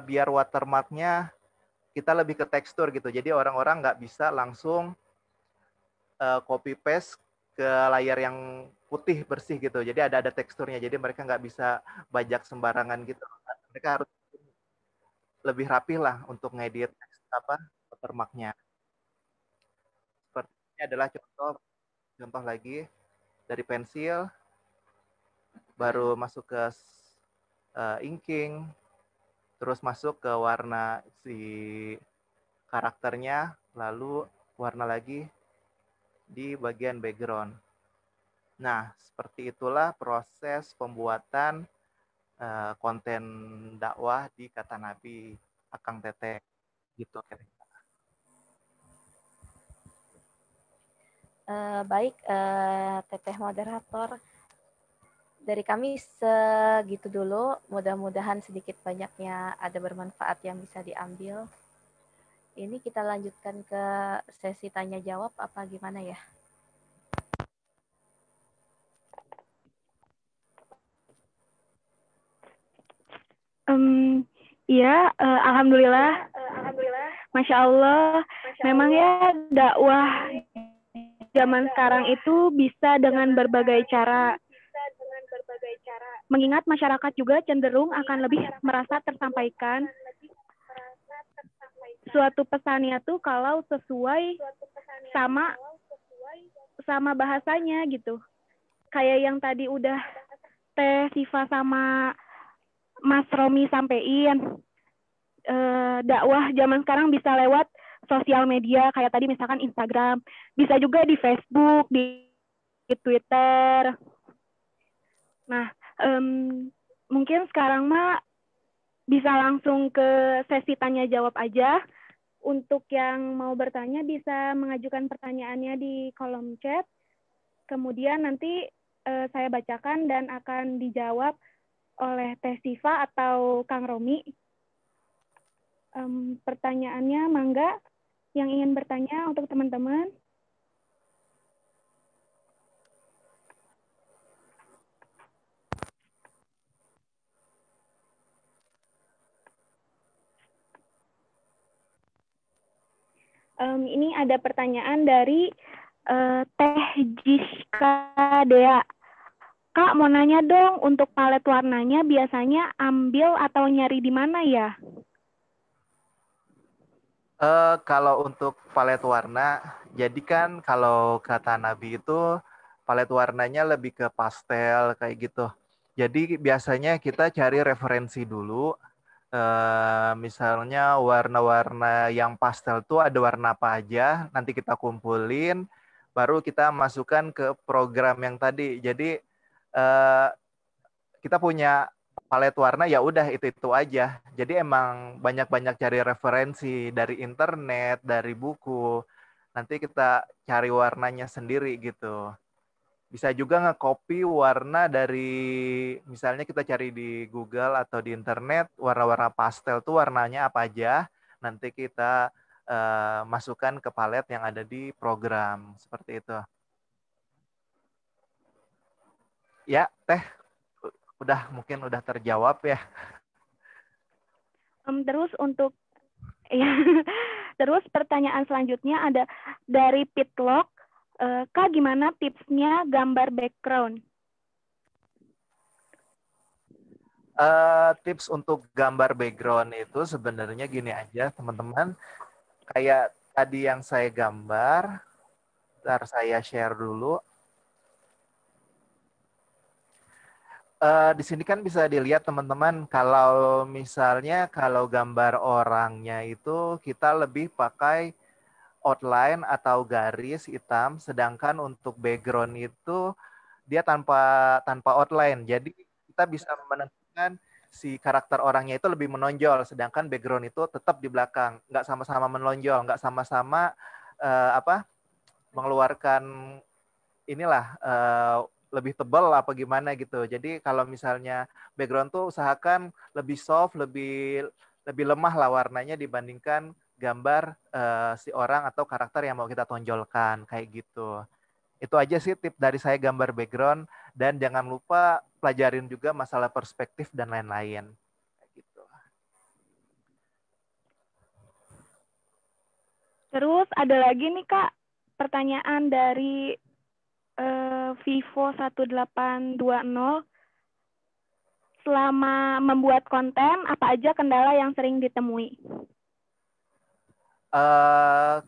biar watermarknya kita lebih ke tekstur gitu. Jadi orang-orang nggak bisa langsung copy paste ke layar yang putih bersih gitu. Jadi ada teksturnya. Jadi mereka nggak bisa bajak sembarangan gitu. Mereka harus lebih rapi lah untuk ngedit watermarknya. Seperti ini adalah contoh lagi dari pensil, baru masuk ke inking, terus masuk ke warna si karakternya, lalu warna lagi di bagian background. Nah, seperti itulah proses pembuatan konten dakwah di Kata Nabi Akang Teteh gitu. Baik, Teteh moderator. Dari kami segitu dulu. Mudah-mudahan sedikit banyaknya ada bermanfaat yang bisa diambil. Ini kita lanjutkan ke sesi tanya jawab apa gimana ya? Iya, alhamdulillah. Masya Allah, memang ya dakwah zaman sekarang itu bisa dengan berbagai cara. Mengingat masyarakat juga cenderung akan lebih merasa tersampaikan suatu pesannya tuh kalau sesuai sama bahasanya gitu. Kayak yang tadi udah Teh Siva sama Mas Romi sampein, dakwah zaman sekarang bisa lewat sosial media kayak tadi misalkan Instagram, bisa juga di Facebook, di Twitter. Nah, mungkin sekarang mah bisa langsung ke sesi tanya jawab aja. Untuk yang mau bertanya bisa mengajukan pertanyaannya di kolom chat. Kemudian nanti saya bacakan dan akan dijawab oleh Teh Siva atau Kang Romi. Pertanyaannya, mangga yang ingin bertanya untuk teman-teman. Ini ada pertanyaan dari Teh Jiska Dea. Kak, mau nanya dong, untuk palet warnanya biasanya ambil atau nyari di mana ya? Kalau untuk palet warna, jadi kan kalau kata Nabi itu palet warnanya lebih ke pastel kayak gitu. Jadi biasanya kita cari referensi dulu. Misalnya warna-warna yang pastel tuh ada warna apa aja, nanti kita kumpulin, baru kita masukkan ke program yang tadi. Jadi kita punya palet warna ya udah itu aja. Jadi emang banyak-banyak cari referensi dari internet, dari buku. Nanti kita cari warnanya sendiri gitu. Bisa juga nge-copy warna dari, misalnya kita cari di Google atau di internet, warna-warna pastel tuh warnanya apa aja. Nanti kita masukkan ke palet yang ada di program. Seperti itu. Ya, Teh, mungkin udah terjawab ya. Terus untuk ya, terus pertanyaan selanjutnya ada dari Pitlock, Kak gimana tipsnya gambar background? Tips untuk gambar background itu sebenarnya gini aja teman-teman. Kayak tadi yang saya gambar, ntar saya share dulu. Di sini kan bisa dilihat teman-teman, kalau misalnya kalau gambar orangnya itu kita lebih pakai outline atau garis hitam, sedangkan untuk background itu dia tanpa tanpa outline. Jadi kita bisa menentukan si karakter orangnya itu lebih menonjol, sedangkan background itu tetap di belakang, nggak sama-sama menonjol, nggak sama-sama apa mengeluarkan inilah lebih tebal apa gimana gitu. Jadi kalau misalnya background tuh usahakan lebih soft, lebih lebih lemah lah warnanya dibandingkan gambar si orang atau karakter yang mau kita tonjolkan kayak gitu. Itu aja sih tip dari saya gambar background, dan jangan lupa pelajarin juga masalah perspektif dan lain-lain. Kayak gitu. Terus ada lagi nih Kak, pertanyaan dari Vivo 1820. Selama membuat konten, apa aja kendala yang sering ditemui?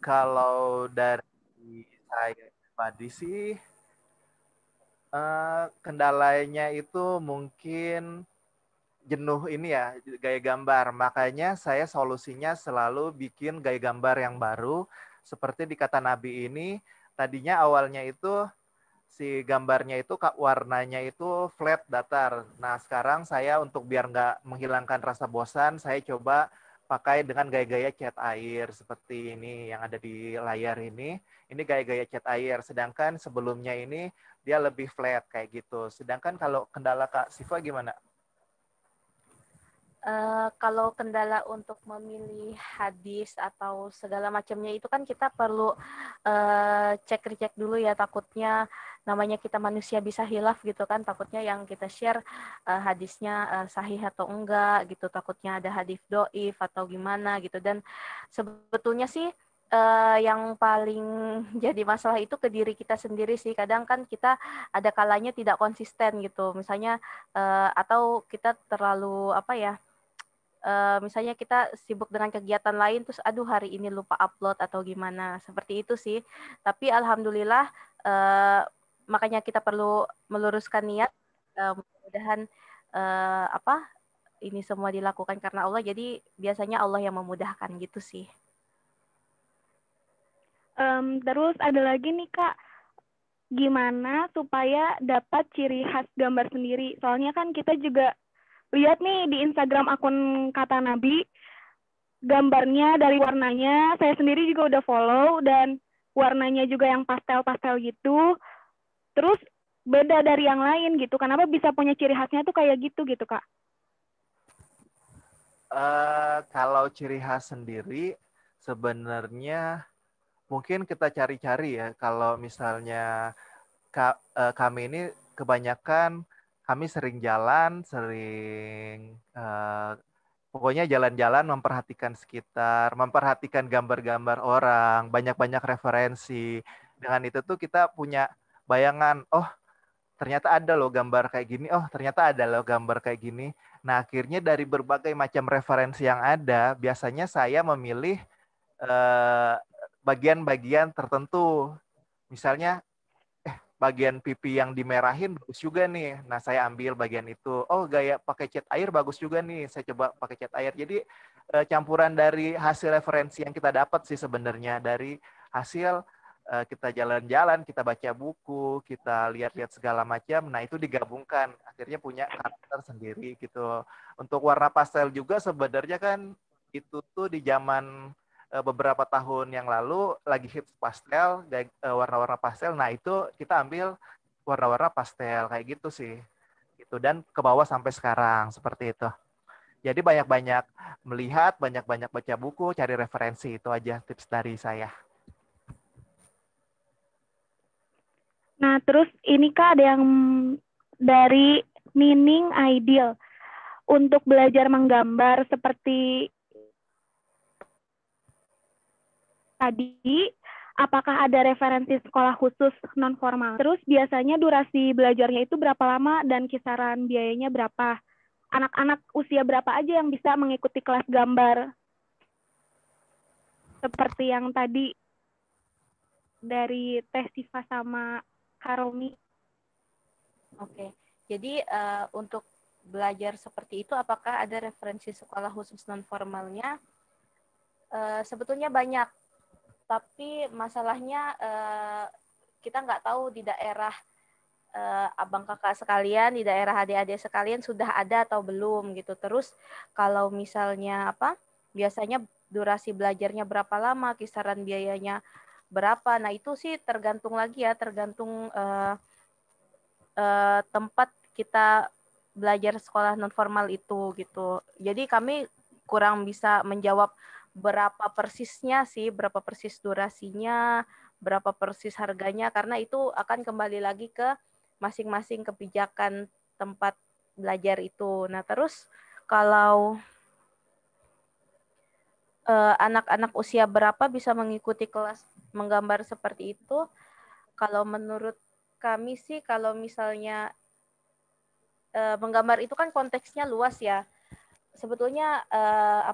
Kalau dari saya pribadi sih, kendalanya itu mungkin jenuh ini ya, gaya gambar. Makanya saya solusinya selalu bikin gaya gambar yang baru. Seperti di Kata Nabi ini, tadinya awalnya itu si gambarnya itu warnanya itu flat datar. Nah sekarang saya untuk biar nggak menghilangkan rasa bosan, saya coba pakai dengan gaya-gaya cat air seperti ini yang ada di layar ini. Ini gaya-gaya cat air. Sedangkan sebelumnya ini dia lebih flat kayak gitu. Sedangkan kalau kendala Kak Siva gimana? Kalau kendala untuk memilih hadis atau segala macamnya itu kan kita perlu cek-recek dulu ya, takutnya namanya kita manusia bisa hilaf gitu kan, takutnya yang kita share hadisnya sahih atau enggak gitu, takutnya ada hadis doif atau gimana gitu. Dan sebetulnya sih yang paling jadi masalah itu ke diri kita sendiri sih. Kadang kan kita ada kalanya tidak konsisten gitu, misalnya atau kita terlalu apa ya, misalnya kita sibuk dengan kegiatan lain terus aduh hari ini lupa upload atau gimana, seperti itu sih. Tapi alhamdulillah makanya kita perlu meluruskan niat, mudah-mudahan apa ini semua dilakukan karena Allah, jadi biasanya Allah yang memudahkan gitu sih. Terus ada lagi nih Kak, gimana supaya dapat ciri khas gambar sendiri? Soalnya kan kita juga lihat nih di Instagram akun Kata Nabi, gambarnya dari warnanya, saya sendiri juga udah follow, dan warnanya juga yang pastel-pastel gitu. Terus beda dari yang lain gitu. Kenapa bisa punya ciri khasnya tuh kayak gitu gitu Kak? Kalau ciri khas sendiri sebenarnya mungkin kita cari-cari ya. Kalau misalnya kami ini kebanyakan kami sering jalan, sering pokoknya jalan-jalan, memperhatikan sekitar, memperhatikan gambar-gambar orang, banyak-banyak referensi. Dengan itu tuh kita punya bayangan, oh ternyata ada loh gambar kayak gini, oh ternyata ada loh gambar kayak gini. Nah akhirnya dari berbagai macam referensi yang ada, biasanya saya memilih bagian-bagian tertentu. Misalnya bagian pipi yang dimerahin bagus juga nih. Nah, saya ambil bagian itu. Oh, gaya pakai cat air bagus juga nih. Saya coba pakai cat air. Jadi campuran dari hasil referensi yang kita dapat sih sebenarnya dari hasil kita jalan-jalan, kita baca buku, kita lihat-lihat segala macam. Nah, itu digabungkan akhirnya punya karakter sendiri gitu. Untuk warna pastel juga sebenarnya kan itu tuh di zaman beberapa tahun yang lalu lagi hits pastel, warna-warna pastel. Nah itu kita ambil warna-warna pastel kayak gitu sih, gitu, dan ke bawah sampai sekarang seperti itu. Jadi banyak-banyak melihat, banyak-banyak baca buku, cari referensi, itu aja tips dari saya. Nah, terus ini Kak ada yang dari Nining Ideal. Untuk belajar menggambar seperti tadi, apakah ada referensi sekolah khusus non formal? Terus biasanya durasi belajarnya itu berapa lama dan kisaran biayanya berapa? Anak-anak usia berapa aja yang bisa mengikuti kelas gambar? Seperti yang tadi dari Teh Siva sama Karomi. Oke. Jadi untuk belajar seperti itu, apakah ada referensi sekolah khusus non formalnya? Sebetulnya banyak, tapi masalahnya kita nggak tahu di daerah abang kakak sekalian, di daerah adik-adik sekalian sudah ada atau belum gitu. Terus kalau misalnya biasanya durasi belajarnya berapa lama, kisaran biayanya berapa. Nah itu sih tergantung lagi ya, tergantung tempat kita belajar sekolah non formal itu gitu. Jadi kami kurang bisa menjawab berapa persisnya sih, berapa persis durasinya, berapa persis harganya, karena itu akan kembali lagi ke masing-masing kebijakan tempat belajar itu. Nah terus kalau anak-anak usia berapa bisa mengikuti kelas menggambar seperti itu, kalau menurut kami sih kalau misalnya menggambar itu kan konteksnya luas ya. Sebetulnya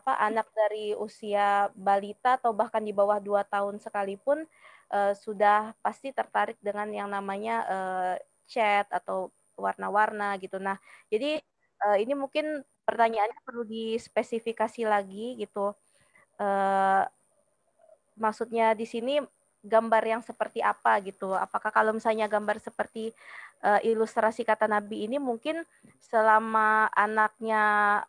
anak dari usia balita atau bahkan di bawah 2 tahun sekalipun sudah pasti tertarik dengan yang namanya cat atau warna-warna gitu. Nah, jadi ini mungkin pertanyaannya perlu dispesifikasi lagi gitu. Maksudnya di sini gambar yang seperti apa gitu. Apakah kalau misalnya gambar seperti ilustrasi kata Nabi ini mungkin selama anaknya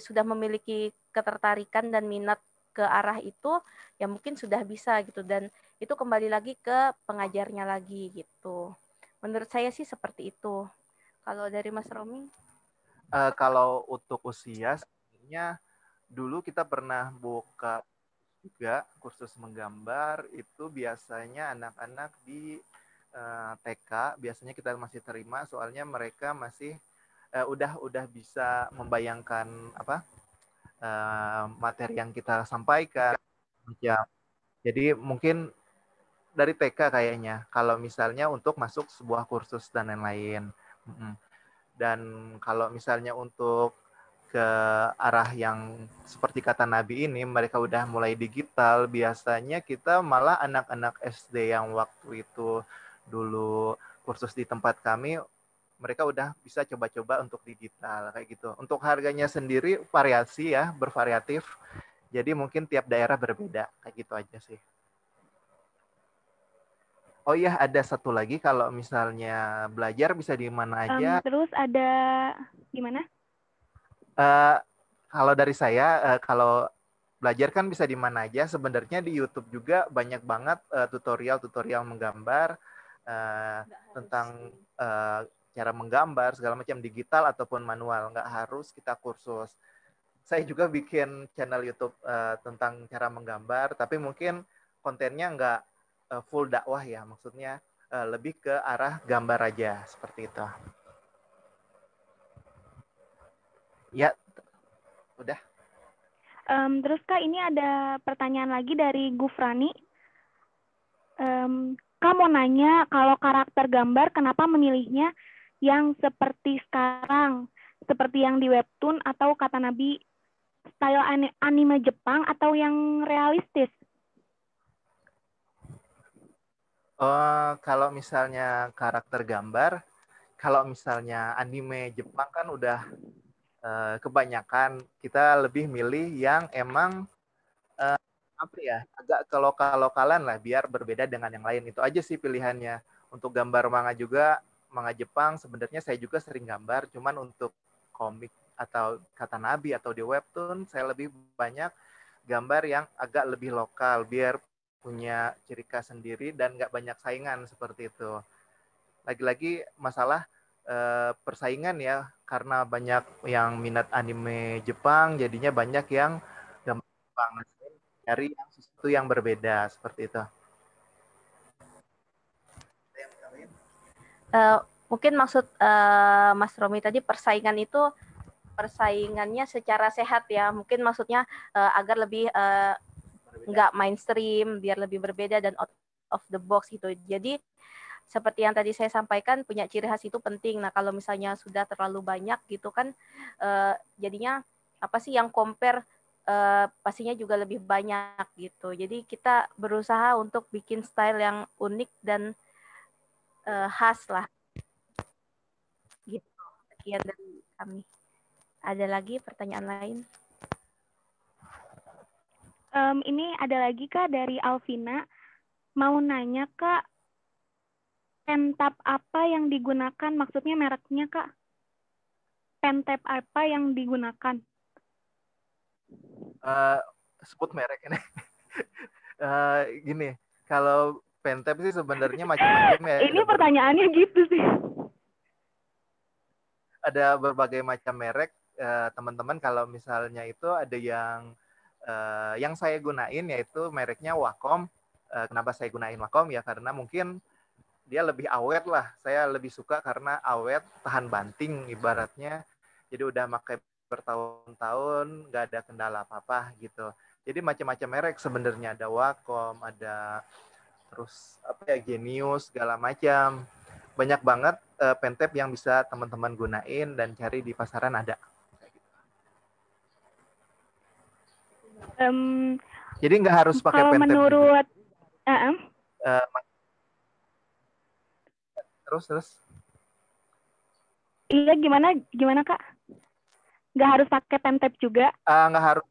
sudah memiliki ketertarikan dan minat ke arah itu, ya mungkin sudah bisa gitu. Dan itu kembali lagi ke pengajarnya lagi gitu. Menurut saya sih seperti itu. Kalau dari Mas Romi? Kalau untuk usia, sebenarnya dulu kita pernah buka juga kursus menggambar, itu biasanya anak-anak di TK biasanya kita masih terima, soalnya mereka masih udah bisa membayangkan materi yang kita sampaikan. Ya, jadi mungkin dari TK kayaknya, kalau misalnya untuk masuk sebuah kursus dan lain-lain. Dan kalau misalnya untuk ke arah yang seperti kata Nabi ini, mereka udah mulai digital, biasanya kita malah anak-anak SD yang waktu itu dulu kursus di tempat kami, mereka udah bisa coba-coba untuk digital kayak gitu. Untuk harganya sendiri variasi ya, bervariatif. Jadi mungkin tiap daerah berbeda, kayak gitu aja sih. Oh iya, ada satu lagi, kalau misalnya belajar bisa di mana aja. Terus ada gimana? Kalau dari saya, kalau belajar kan bisa di mana aja. Sebenarnya di YouTube juga banyak banget tutorial-tutorial menggambar tentang cara menggambar segala macam, digital ataupun manual. Nggak harus kita kursus. Saya juga bikin channel YouTube tentang cara menggambar, tapi mungkin kontennya nggak full dakwah ya. Maksudnya lebih ke arah gambar aja seperti itu. Ya, udah. Terus Kak, ini ada pertanyaan lagi dari Gufrani. Kak mau nanya, kalau karakter gambar kenapa memilihnya yang seperti sekarang, seperti yang di webtoon atau kata Nabi, style anime Jepang atau yang realistis? Kalau misalnya karakter gambar, kalau misalnya anime Jepang kan udah kebanyakan, kita lebih milih yang emang apa ya, agak ke lokal-lokalan lah, biar berbeda dengan yang lain. Itu aja sih pilihannya. Untuk gambar manga juga, manga Jepang sebenarnya saya juga sering gambar, cuman untuk komik atau kata Nabi atau di webtoon, saya lebih banyak gambar yang agak lebih lokal, biar punya ciri khas sendiri dan nggak banyak saingan seperti itu. Lagi-lagi masalah persaingan ya, karena banyak yang minat anime Jepang, jadinya banyak yang gambar Jepang, cari yang sesuatu yang berbeda seperti itu. Mungkin maksud Mas Romi tadi persaingan itu persaingannya secara sehat ya, mungkin maksudnya agar lebih nggak mainstream, biar lebih berbeda dan out of the box gitu. Jadi seperti yang tadi saya sampaikan, punya ciri khas itu penting. Nah kalau misalnya sudah terlalu banyak gitu kan, jadinya apa sih yang compare pastinya juga lebih banyak gitu. Jadi kita berusaha untuk bikin style yang unik dan khas lah Sekian dari kami. Ada lagi pertanyaan lain? Ini ada lagi Kak dari Alvina. Mau nanya Kak, pentap apa yang digunakan? Maksudnya mereknya Kak? Pentap apa yang digunakan? Sebut merek ini. Gini, kalau pentap sih sebenarnya macam-macam ya. Ini pertanyaannya gitu sih. Ada berbagai macam merek. Teman-teman kalau misalnya itu ada yang saya gunain yaitu mereknya Wacom. Kenapa saya gunain Wacom ya karena mungkin dia lebih awet lah. Saya lebih suka karena awet, tahan banting ibaratnya. Jadi udah pakai bertahun-tahun, nggak ada kendala apa-apa gitu. Jadi macam-macam merek sebenarnya, ada Wacom, ada terus apa ya, Genius, segala macam. Banyak banget pentap yang bisa teman-teman gunain dan cari di pasaran ada. Jadi nggak harus pakai Kalau pentap menurut terus iya gimana Kak? Nggak harus pakai pentap juga? nggak harus.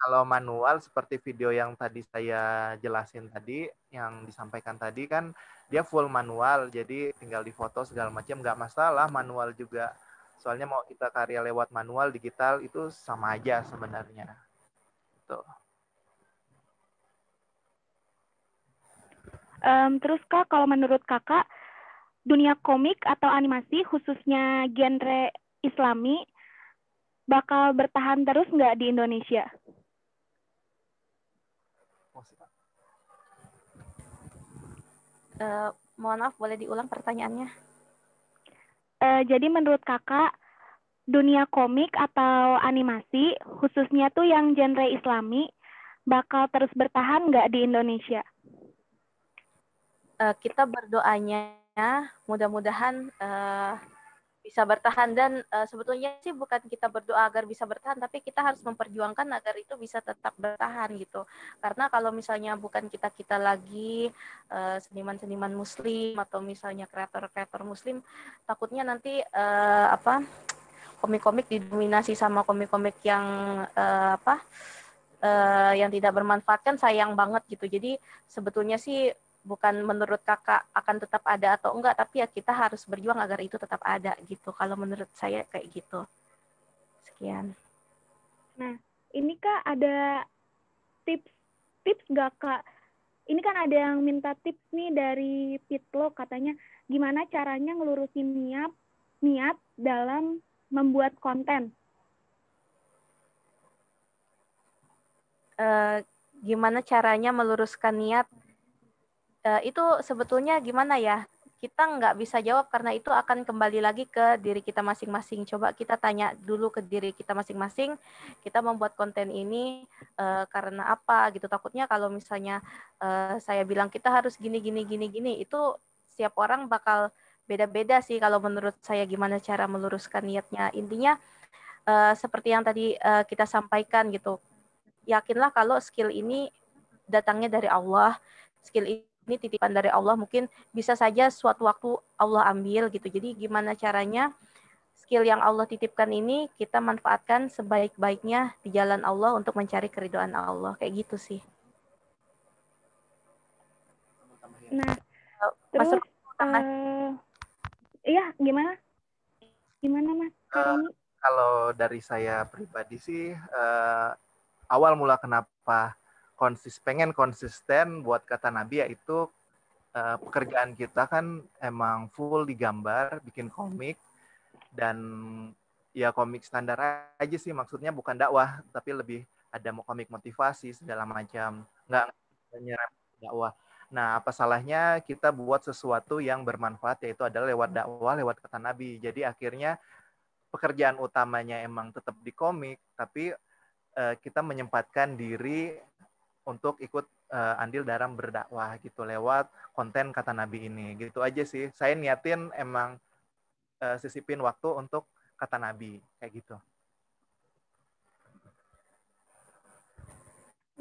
Kalau manual seperti video yang tadi saya jelasin tadi, yang disampaikan tadi kan dia full manual, jadi tinggal difoto segala macam, nggak masalah manual juga. Soalnya mau kita karya lewat manual, digital itu sama aja sebenarnya. Tuh. Terus Kak, kalau menurut Kakak, dunia komik atau animasi khususnya genre Islami bakal bertahan terus nggak di Indonesia? Mohon maaf, boleh diulang pertanyaannya? Jadi menurut Kakak, dunia komik atau animasi khususnya tuh yang genre Islami bakal terus bertahan nggak di Indonesia? Kita berdoanya mudah-mudahan bisa bertahan, dan sebetulnya sih bukan kita berdoa agar bisa bertahan, tapi kita harus memperjuangkan agar itu bisa tetap bertahan gitu. Karena kalau misalnya bukan kita lagi seniman-seniman muslim atau misalnya kreator-kreator muslim, takutnya nanti komik-komik didominasi sama komik-komik yang yang tidak bermanfaat, kan sayang banget gitu. Jadi sebetulnya sih bukan menurut kakak akan tetap ada atau enggak, tapi ya kita harus berjuang agar itu tetap ada gitu. Kalau menurut saya kayak gitu. Sekian. Nah, ini Kak ada tips nggak Kak? Ini kan ada yang minta tips nih dari Pitlo, katanya gimana caranya ngelurusin niat dalam membuat konten. Gimana caranya meluruskan niat? Itu sebetulnya gimana ya? Kita nggak bisa jawab karena itu akan kembali lagi ke diri kita masing-masing. Coba kita tanya dulu ke diri kita masing-masing. Kita membuat konten ini karena apa gitu? Takutnya kalau misalnya saya bilang kita harus gini, itu setiap orang bakal beda-beda sih. Kalau menurut saya gimana cara meluruskan niatnya. Intinya seperti yang tadi kita sampaikan gitu. Yakinlah kalau skill ini datangnya dari Allah, skill ini titipan dari Allah, mungkin bisa saja suatu waktu Allah ambil gitu. Jadi gimana caranya skill yang Allah titipkan ini kita manfaatkan sebaik-baiknya di jalan Allah untuk mencari keridhaan Allah, kayak gitu sih. Nah, terus iya gimana Mas Karoni? Kalau dari saya pribadi sih awal mula kenapa pengen konsisten buat kata Nabi, yaitu pekerjaan kita kan emang full di gambar, bikin komik, dan ya komik standar aja sih, maksudnya bukan dakwah, tapi lebih ada mau komik motivasi segala macam, nggak nyerap dakwah. Nah, apa salahnya kita buat sesuatu yang bermanfaat, yaitu adalah lewat dakwah, lewat kata Nabi. Jadi akhirnya pekerjaan utamanya emang tetap di komik, tapi kita menyempatkan diri untuk ikut andil dalam berdakwah gitu lewat konten kata Nabi ini. Gitu aja sih. Saya niatin emang sisipin waktu untuk kata Nabi kayak gitu.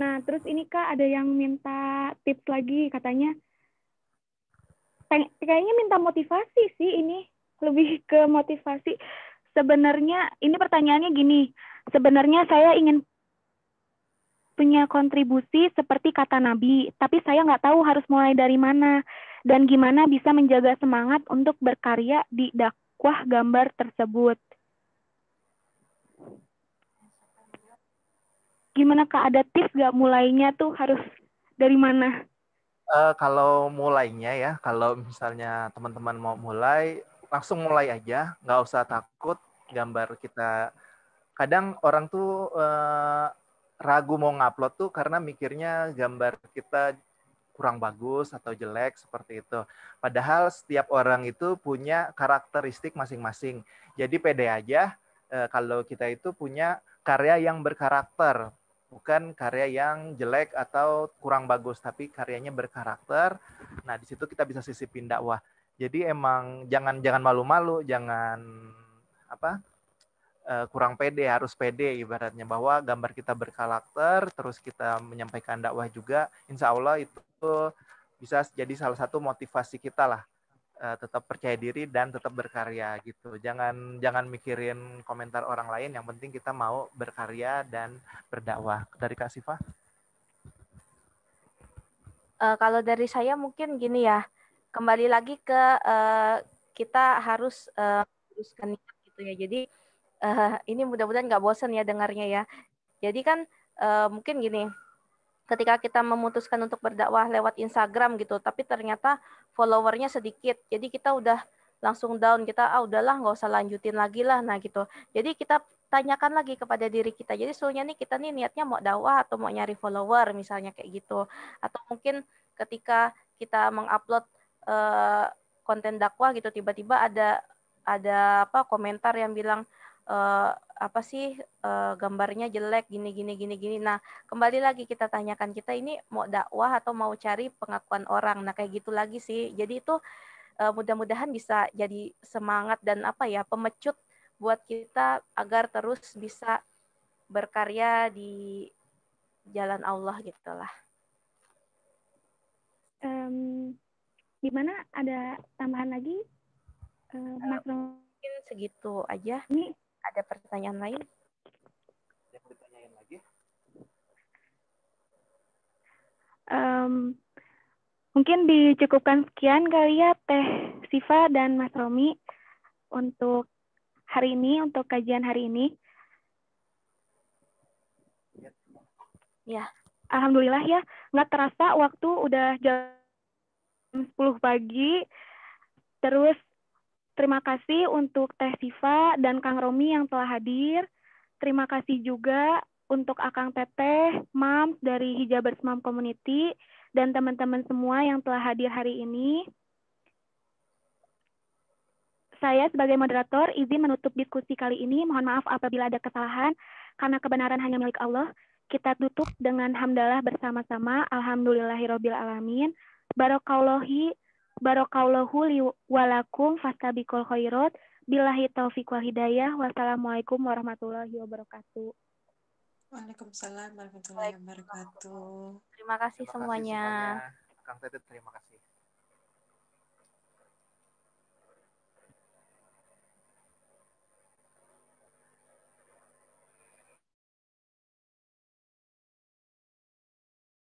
Nah, terus ini Kak ada yang minta tips lagi, katanya kayaknya minta motivasi sih ini. lebih ke motivasi. Sebenarnya ini pertanyaannya gini, sebenarnya saya ingin punya kontribusi seperti kata Nabi, tapi saya nggak tahu harus mulai dari mana dan gimana bisa menjaga semangat untuk berkarya di dakwah gambar tersebut. Gimana Kak, ada tips nggak mulainya tuh harus dari mana? Kalau mulainya ya, kalau misalnya teman-teman mau mulai, langsung mulai aja, nggak usah takut gambar kita. Kadang orang tuh ragu mau ngupload tuh karena mikirnya gambar kita kurang bagus atau jelek seperti itu. Padahal setiap orang itu punya karakteristik masing-masing. Jadi pede aja kalau kita itu punya karya yang berkarakter, bukan karya yang jelek atau kurang bagus, tapi karyanya berkarakter. Nah, di situ kita bisa sisipin dakwah. Jadi emang jangan malu-malu, jangan apa? Kurang pede, harus pede ibaratnya bahwa gambar kita berkarakter, terus kita menyampaikan dakwah juga, insya Allah itu bisa jadi salah satu motivasi kita lah, tetap percaya diri dan tetap berkarya gitu. Jangan mikirin komentar orang lain, yang penting kita mau berkarya dan berdakwah. Dari Kak Siva? Kalau dari saya mungkin gini ya, kembali lagi ke kita harus teruskan niat gitu ya. Jadi ini mudah-mudahan nggak bosan ya dengarnya ya. Jadi kan mungkin gini, ketika kita memutuskan untuk berdakwah lewat Instagram gitu, tapi ternyata followernya sedikit, jadi kita udah langsung down, kita udahlah nggak usah lanjutin lagi lah, nah gitu. Jadi kita tanyakan lagi kepada diri kita. Jadi sebenarnya nih kita nih niatnya mau dakwah atau mau nyari follower misalnya kayak gitu. Atau mungkin ketika kita mengupload konten dakwah gitu, tiba-tiba ada apa komentar yang bilang apa sih gambarnya jelek gini gini gini gini. Nah, kembali lagi kita tanyakan, kita ini mau dakwah atau mau cari pengakuan orang. Nah, kayak gitu lagi sih. Jadi itu mudah-mudahan bisa jadi semangat dan apa ya, pemecut buat kita agar terus bisa berkarya di jalan Allah gitu lah. Di mana ada tambahan lagi? Mas mungkin segitu aja. Romi, Ada pertanyaan lain? Yang ditanyain lagi? Mungkin dicukupkan sekian kali ya Teh Siva dan Mas Romi untuk hari ini, untuk kajian hari ini. Ya. Alhamdulillah ya, nggak terasa waktu udah jam 10 pagi. Terus terima kasih untuk Teh Siva dan Kang Romi yang telah hadir. Terima kasih juga untuk Akang Teteh, Mams dari Hijabers Mom Community, dan teman-teman semua yang telah hadir hari ini. Saya sebagai moderator izin menutup diskusi kali ini. Mohon maaf apabila ada kesalahan, karena kebenaran hanya milik Allah. Kita tutup dengan hamdalah bersama-sama. Alhamdulillahirabbil alamin. Barakallahu li walakum fastabiqul khairat. Billahi taufiq wal hidayah. Wassalamualaikum warahmatullahi wabarakatuh. Waalaikumsalam warahmatullahi wabarakatuh. Terima kasih semuanya. Kang Tetet, terima kasih.